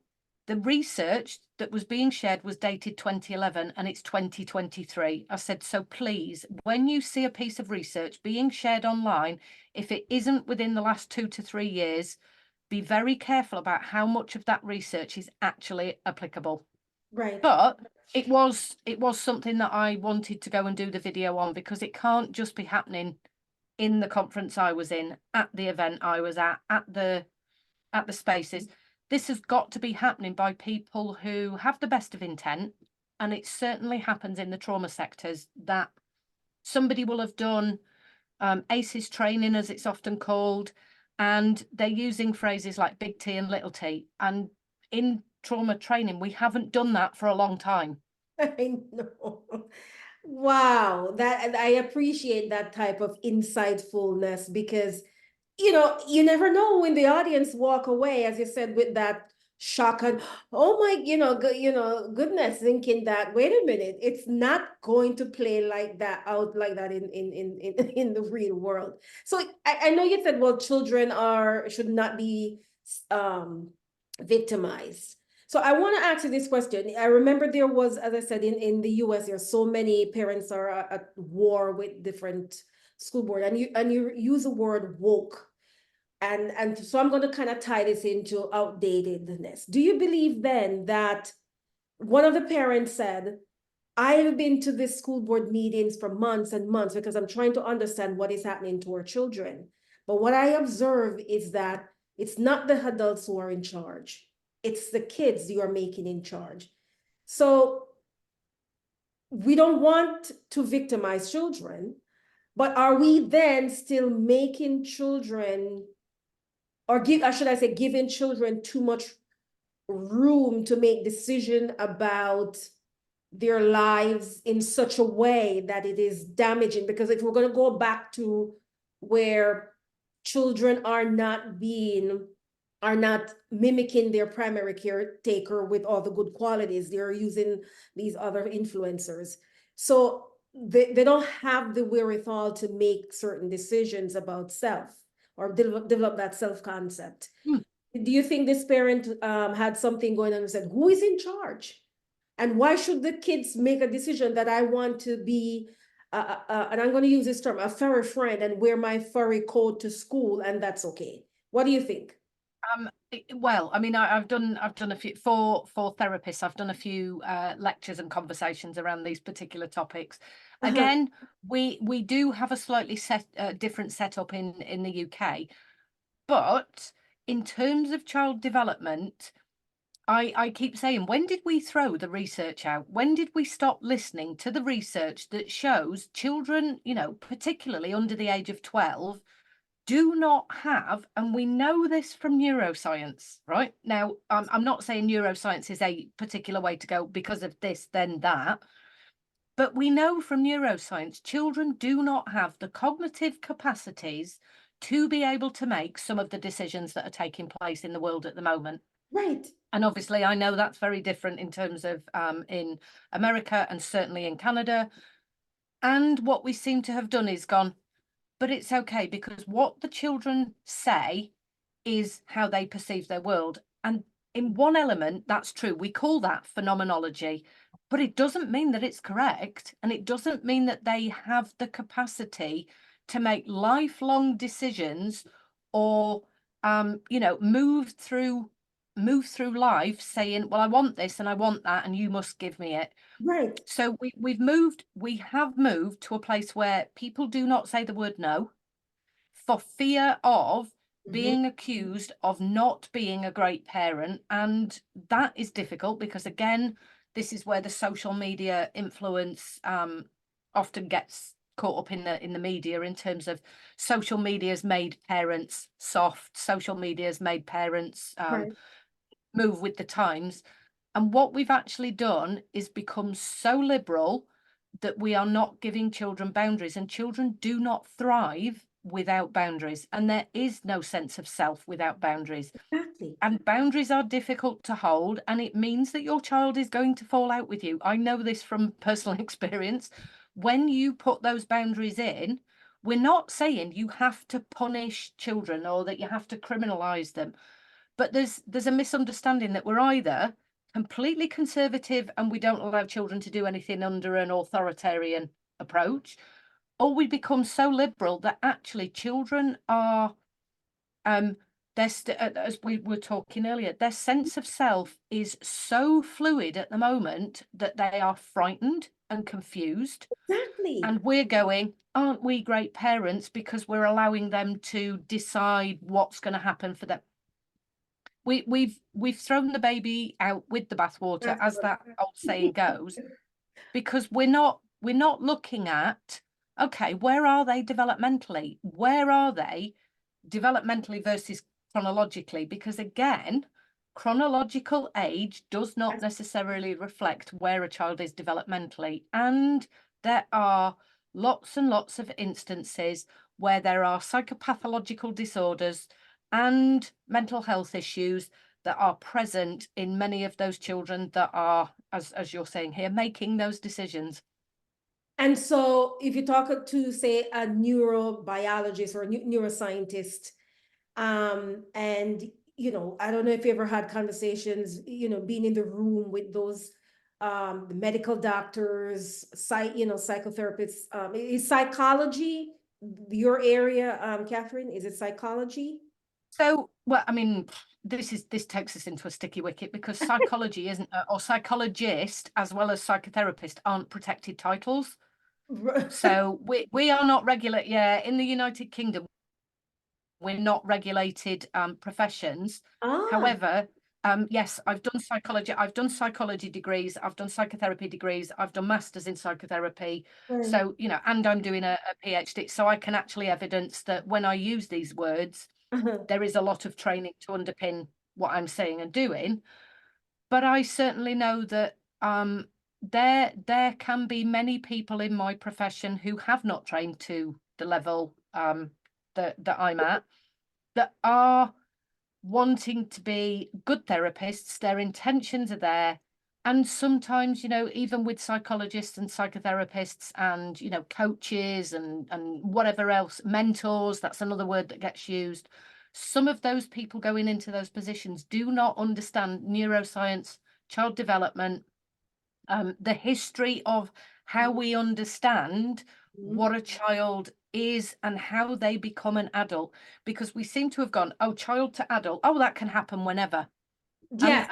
the research that was being shared was dated 2011 and it's 2023. I said, so please, when you see a piece of research being shared online, if it isn't within the last 2 to 3 years, be very careful about how much of that research is actually applicable. Right. But it was something that I wanted to go and do the video on, because it can't just be happening in the conference I was in, at the event I was at the spaces. This has got to be happening by people who have the best of intent, and it certainly happens in the trauma sectors that somebody will have done ACEs training, as it's often called, and they're using phrases like big T and little t, and in trauma training we haven't done that for a long time. I know. Wow, that I appreciate that type of insightfulness because you never know when the audience walk away, as you said, with that shock and oh my, goodness, thinking that wait a minute, it's not going to play like that out like that in the real world. So I know you said, well, children should not be victimized. So I want to ask you this question. I remember there was, as I said, in the US, there's so many parents are at war with different school board, and you use the word woke. And so I'm going to kind of tie this into outdatedness. Do you believe then that one of the parents said, I have been to this school board meetings for months and months because I'm trying to understand what is happening to our children. But what I observe is that it's not the adults who are in charge. It's the kids you are making in charge. So we don't want to victimize children, but are we then still making children, or should I say, giving children too much room to make decision about their lives in such a way that it is damaging? Because if we're going to go back to where children are not mimicking their primary caretaker with all the good qualities, they're using these other influencers. So they don't have the wherewithal to make certain decisions about self or develop that self-concept. Hmm. Do you think this parent had something going on and said, who is in charge? And why should the kids make a decision that I want to be, and I'm going to use this term, a furry friend, and wear my furry coat to school, and that's okay? What do you think? Well, I mean, I've done a few for therapists. I've done a few lectures and conversations around these particular topics. Uh-huh. Again, we do have a slightly different setup in the UK, but in terms of child development, I keep saying, when did we throw the research out? When did we stop listening to the research that shows children, particularly under the age of 12, do not have, and we know this from neuroscience, right? Now, I'm not saying neuroscience is a particular way to go because of this, then that, but we know from neuroscience, children do not have the cognitive capacities to be able to make some of the decisions that are taking place in the world at the moment. Right. And obviously, I know that's very different in terms of in America and certainly in Canada. And what we seem to have done is gone, but it's okay, because what the children say is how they perceive their world. And in one element, that's true. We call that phenomenology, but it doesn't mean that it's correct. And it doesn't mean that they have the capacity to make lifelong decisions or, move through life saying, well, I want this and I want that, and you must give me it. Right. So we have moved to a place where people do not say the word no for fear of Mhm. being accused of not being a great parent. And that is difficult because, again, this is where the social media influence often gets caught up in the media, in terms of social media has made parents soft, social media has made parents Right. move with the times. And what we've actually done is become so liberal that we are not giving children boundaries, and children do not thrive without boundaries. And there is no sense of self without boundaries. Exactly. And boundaries are difficult to hold, and it means that your child is going to fall out with you. I know this from personal experience. When you put those boundaries in, we're not saying you have to punish children or that you have to criminalize them. But there's a misunderstanding that we're either completely conservative and we don't allow children to do anything under an authoritarian approach, or we become so liberal that actually children are as we were talking earlier, their sense of self is so fluid at the moment that they are frightened and confused. Exactly. And we're going, aren't we great parents because we're allowing them to decide what's going to happen for them? We've thrown the baby out with the bathwater, That's as what. that old saying goes, because we're not looking at, okay, where are they developmentally? Where are they developmentally versus chronologically? Because again, chronological age does not necessarily reflect where a child is developmentally. And there are lots and lots of instances where there are psychopathological disorders and mental health issues that are present in many of those children that are, as you're saying here, making those decisions. And so if you talk to, say, a neurobiologist or a neuroscientist, and I don't know if you ever had conversations, being in the room with those the medical doctors, psychotherapists, is psychology your area, Catherine? Is it psychology? So, well, I mean, this takes us into a sticky wicket because psychology isn't, or psychologist as well as psychotherapist aren't protected titles. So we are not regular. Yeah, in the United Kingdom, we're not regulated professions. Ah, However, yes, I've done psychology degrees, I've done psychotherapy degrees, I've done masters in psychotherapy. right. So, and I'm doing a PhD. So I can actually evidence that when I use these words, Uh-huh. there is a lot of training to underpin what I'm saying and doing. But I certainly know that there can be many people in my profession who have not trained to the level that I'm at, that are wanting to be good therapists. Their intentions are there. And sometimes, even with psychologists and psychotherapists and, coaches and whatever else, mentors, that's another word that gets used. Some of those people going into those positions do not understand neuroscience, child development, the history of how we understand Mhm. what a child is and how they become an adult, because we seem to have gone, oh, child to adult, oh, that can happen whenever. And Yes,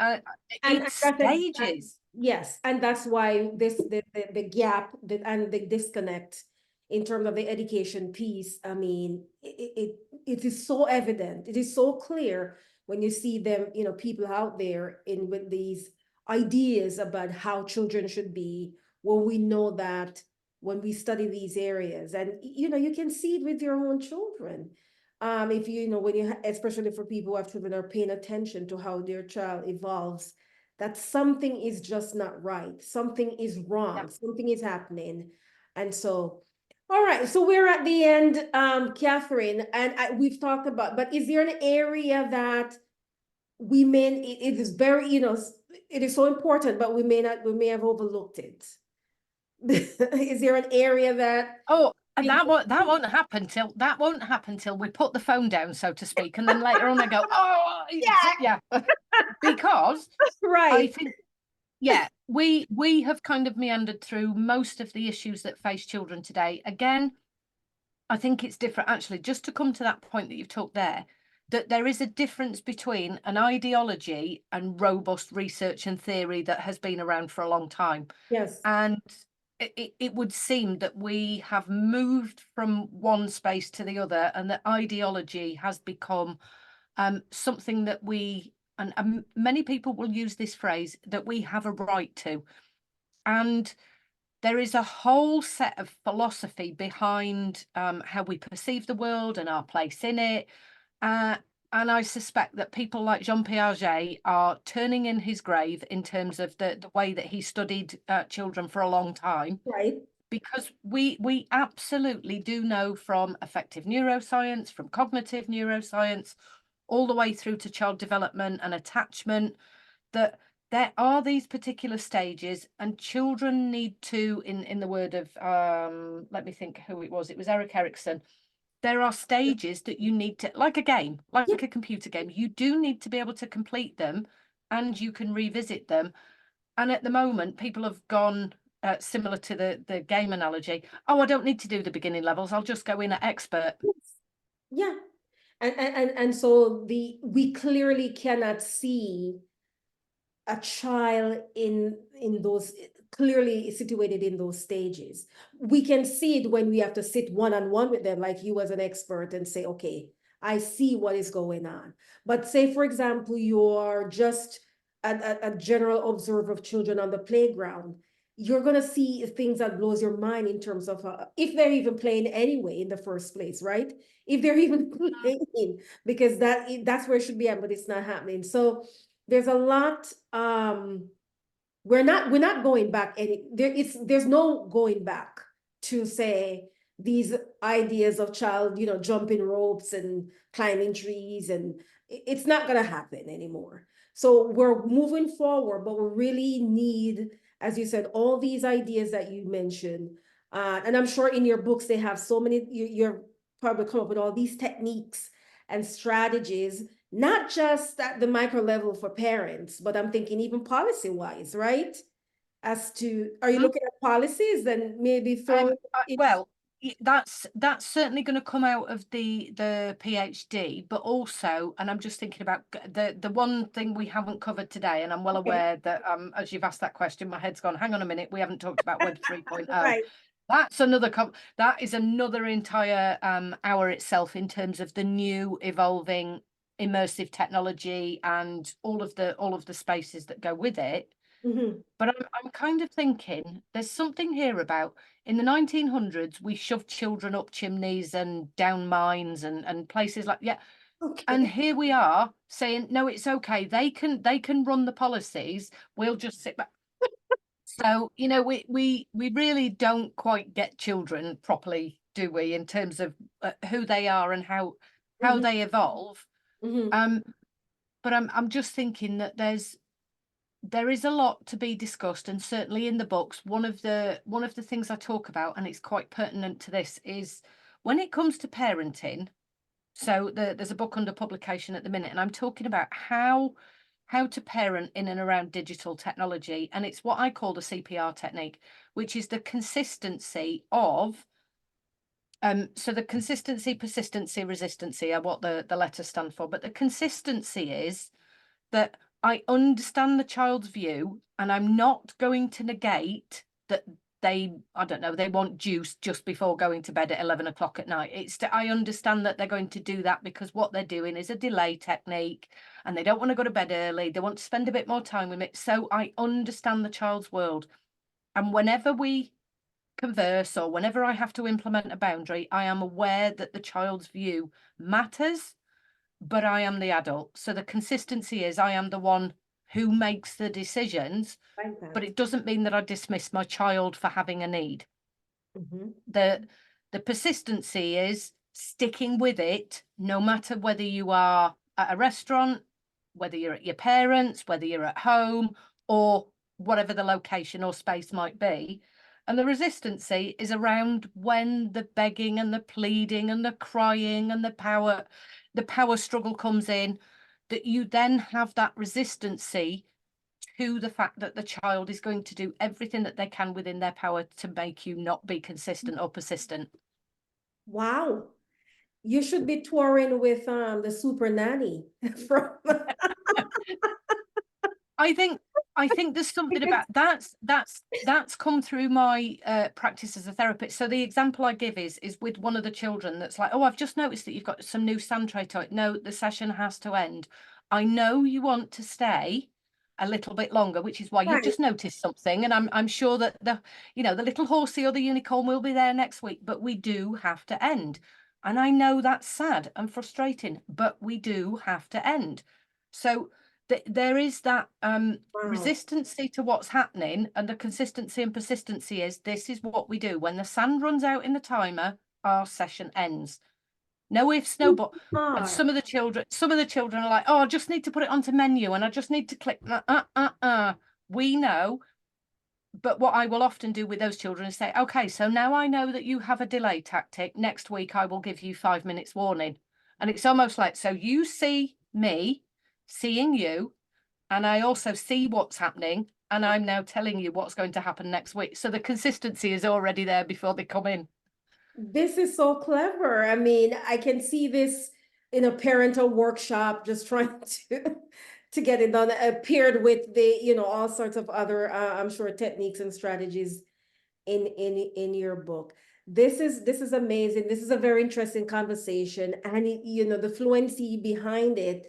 and it's that's stages. yes, and that's why the gap and the disconnect in terms of the education piece. I mean, it is so evident. It is so clear when you see them, people out there in with these ideas about how children should be. Well, we know that when we study these areas, and you can see it with your own children. If when especially for people who have children, are paying attention to how their child evolves, that something is just not right, something is Yeah. wrong, something is happening. And so, all right, so we're at the end, Catherine, and we've talked about, but is there an area that it is very, it is so important, but we may have overlooked it? Is there an area that Oh, And that won't happen till we put the phone down, so to speak, and then later on I go, oh yeah, because I Right. think, yeah, we have kind of meandered through most of the issues that face children today. Again, I think it's different, actually, just to come to that point that you've talked there, that there is a difference between an ideology and robust research and theory that has been around for a long time. Yes. And it would seem that we have moved from one space to the other, and that ideology has become something that we, and many people will use this phrase, that we have a right to. And there is a whole set of philosophy behind how we perceive the world and our place in it. Uh, and I suspect that people like Jean Piaget are turning in his grave in terms of the way that he studied children for a long time, Right. because we absolutely do know from affective neuroscience, from cognitive neuroscience, all the way through to child development and attachment, that there are these particular stages, and children need to, in the word of let me think who it was Eric Erickson, there are stages that you need to, like a game, like Yeah. a computer game, you do need to be able to complete them, and you can revisit them. And at the moment, people have gone similar to the game analogy. Oh, I don't need to do the beginning levels, I'll just go in at expert. Yes. Yeah. And so we clearly cannot see a child in those, clearly situated in those stages. We can see it when we have to sit one-on-one with them, like you as an expert, and say, okay, I see what is going on. But say, for example, you're just a general observer of children on the playground, you're going to see things that blows your mind in terms of if they're even playing anyway in the first place, right? If they're even playing, because that's where it should be at, but it's not happening. So there's a lot, we're not going back there's no going back to say these ideas of child, jumping ropes and climbing trees, and it's not going to happen anymore. So we're moving forward, but we really need, as you said, all these ideas that you mentioned. And I'm sure in your books they have so many, you're probably come up with all these techniques and strategies, not just at the micro level for parents, but I'm thinking even policy wise, right? As to, are you looking at policies and maybe throw it? Well, that's certainly going to come out of the PhD, but also, and I'm just thinking about the one thing we haven't covered today, and I'm well Okay. aware that as you've asked that question, my head's gone, hang on a minute, we haven't talked about Web 3.0. Right. That's that is another entire hour itself, in terms of the new evolving immersive technology and all of the spaces that go with it. Mhm. But I'm kind of thinking there's something here about, in the 1900s, we shoved children up chimneys and down mines and places like, yeah. And Okay. here we are saying, no, it's okay. They can run the policies. We'll just sit back. So, we really don't quite get children properly, do we, in terms of who they are and how Mhm. they evolve. Mhm. Um, but I'm just thinking that there is a lot to be discussed, and certainly in the books, one of the things I talk about, and it's quite pertinent to this, is when it comes to parenting. So there's a book under publication at the minute, and I'm talking about how to parent in and around digital technology, and it's what I call the CPR technique, which is the consistency of so the consistency, persistency, resistancy are what the letters stand for, but the consistency is that I understand the child's view, and I'm not going to negate that I don't know, they want juice just before going to bed at 11 o'clock at night. I understand that they're going to do that because what they're doing is a delay technique, and they don't want to go to bed early. They want to spend a bit more time with it. So I understand the child's world. And whenever we converse, or whenever I have to implement a boundary, I am aware that the child's view matters, but I am the adult. So the consistency is I am the one who makes the decisions, Like but that. it doesn't mean that I dismiss my child for having a need. Mhm. The persistency is sticking with it, no matter whether you are at a restaurant, whether you're at your parents', whether you're at home, or whatever the location or space might be. And the resistancy is around when the begging and the pleading and the crying and the power struggle comes in, that you then have that resistancy to the fact that the child is going to do everything that they can within their power to make you not be consistent or persistent. Wow. You should be touring with the super nanny from I think there's something about that's come through my practice as a therapist. So the example I give is with one of the children that's like, oh, I've just noticed that you've got some new sand tray toy. No, the session has to end. I know you want to stay a little bit longer, which is why you've Right. just noticed something, and I'm sure that the little horsey or the unicorn will be there next week, but we do have to end. And I know that's sad and frustrating, but we do have to end. So there is that Wow. resistancy to what's happening, and the consistency and persistency is this is what we do. When the sand runs out in the timer, our session ends. No ifs, no buts. And some of the children are like, oh, I just need to put it onto menu and I just need to click. We know. But what I will often do with those children is say, okay, so now I know that you have a delay tactic. Next week, I will give you 5 minutes warning. And it's almost like, so you see me seeing you, and I also see what's happening, and I'm now telling you what's going to happen next week. So the consistency is already there before they come in. This is so clever. I mean, I can see this in a parental workshop, just trying to get it done, paired with the, all sorts of other, I'm sure, techniques and strategies in your book. This is amazing. This is a very interesting conversation, and the fluency behind it.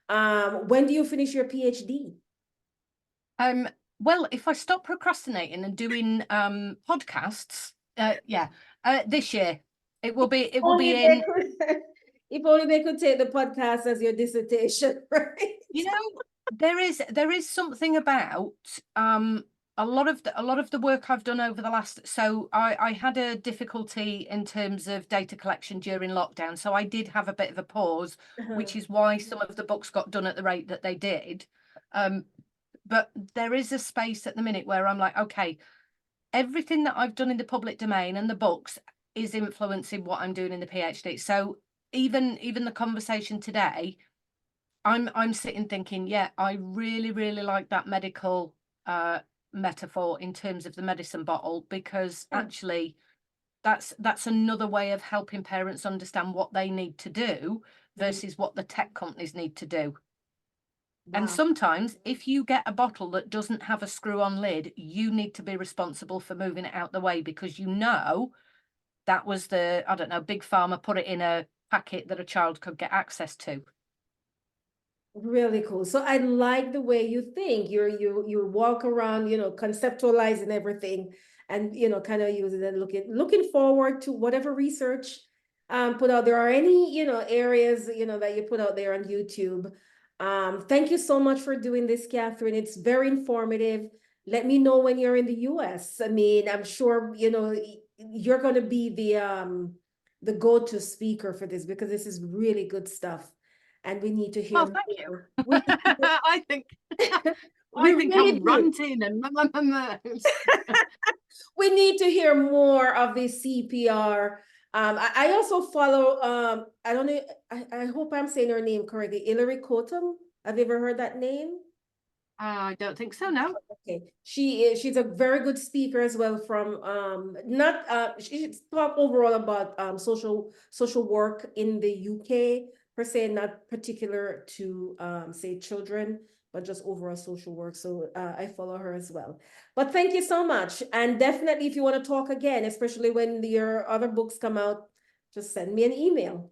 When do you finish your PhD? Well, if I stop procrastinating and doing podcasts, this year it will be Only they in. could, if only they could take the podcast as your dissertation, right? There is something about a lot of the work I've done over the last. So I had a difficulty in terms of data collection during lockdown, so I did have a bit of a pause, which is why some of the books got done at the rate that they did. But there is a space at the minute where I'm like, okay, everything that I've done in the public domain and the books is influencing what I'm doing in the PhD. So even the conversation today, I'm sitting thinking, yeah, I really, really like that medical metaphor in terms of the medicine bottle, because actually that's another way of helping parents understand what they need to do versus what the tech companies need to do. And Wow. sometimes if you get a bottle that doesn't have a screw-on lid, you need to be responsible for moving it out the way, because that was the, I don't know, big pharma put it in a packet that a child could get access to. Really cool. So I like the way you think. You walk around, conceptualizing everything, and kind of using it and looking forward to whatever research put out. There are any, areas, that you put out there on YouTube. Thank you so much for doing this, Catherine. It's very informative. Let me know when you're in the US. I mean, I'm sure, you're going to be the go-to speaker for this, because this is really good stuff. And we need to hear Oh, thank you. more. We I think really I'm do. ranting and We need to hear more of the CPR. I also follow, I don't know, I hope I'm saying her name correctly, Hillary Cottam. Have you ever heard that name? I don't think so, no. Okay, she's a very good speaker as well, from not she talk overall about social work in the UK per se, not particular to say children, but just overall social work. So I follow her as well. But thank you so much, and definitely if you want to talk again, especially when your other books come out, just send me an email.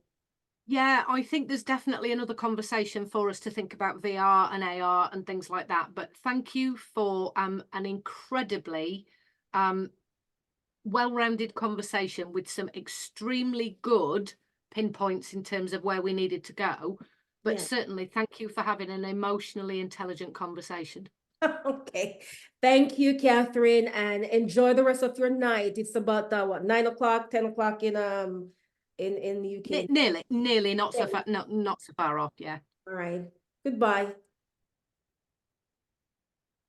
Yeah, I think there's definitely another conversation for us to think about VR and AR and things like that. But thank you for an incredibly well-rounded conversation with some extremely good pinpoints in terms of where we needed to go. But Yeah. certainly thank you for having an emotionally intelligent conversation. Okay. Thank you, Catherine, and enjoy the rest of your night. It's about what, 9 o'clock, 10 o'clock in the UK. Nearly, not so Okay. far, not so far off. Yeah. All right. Goodbye.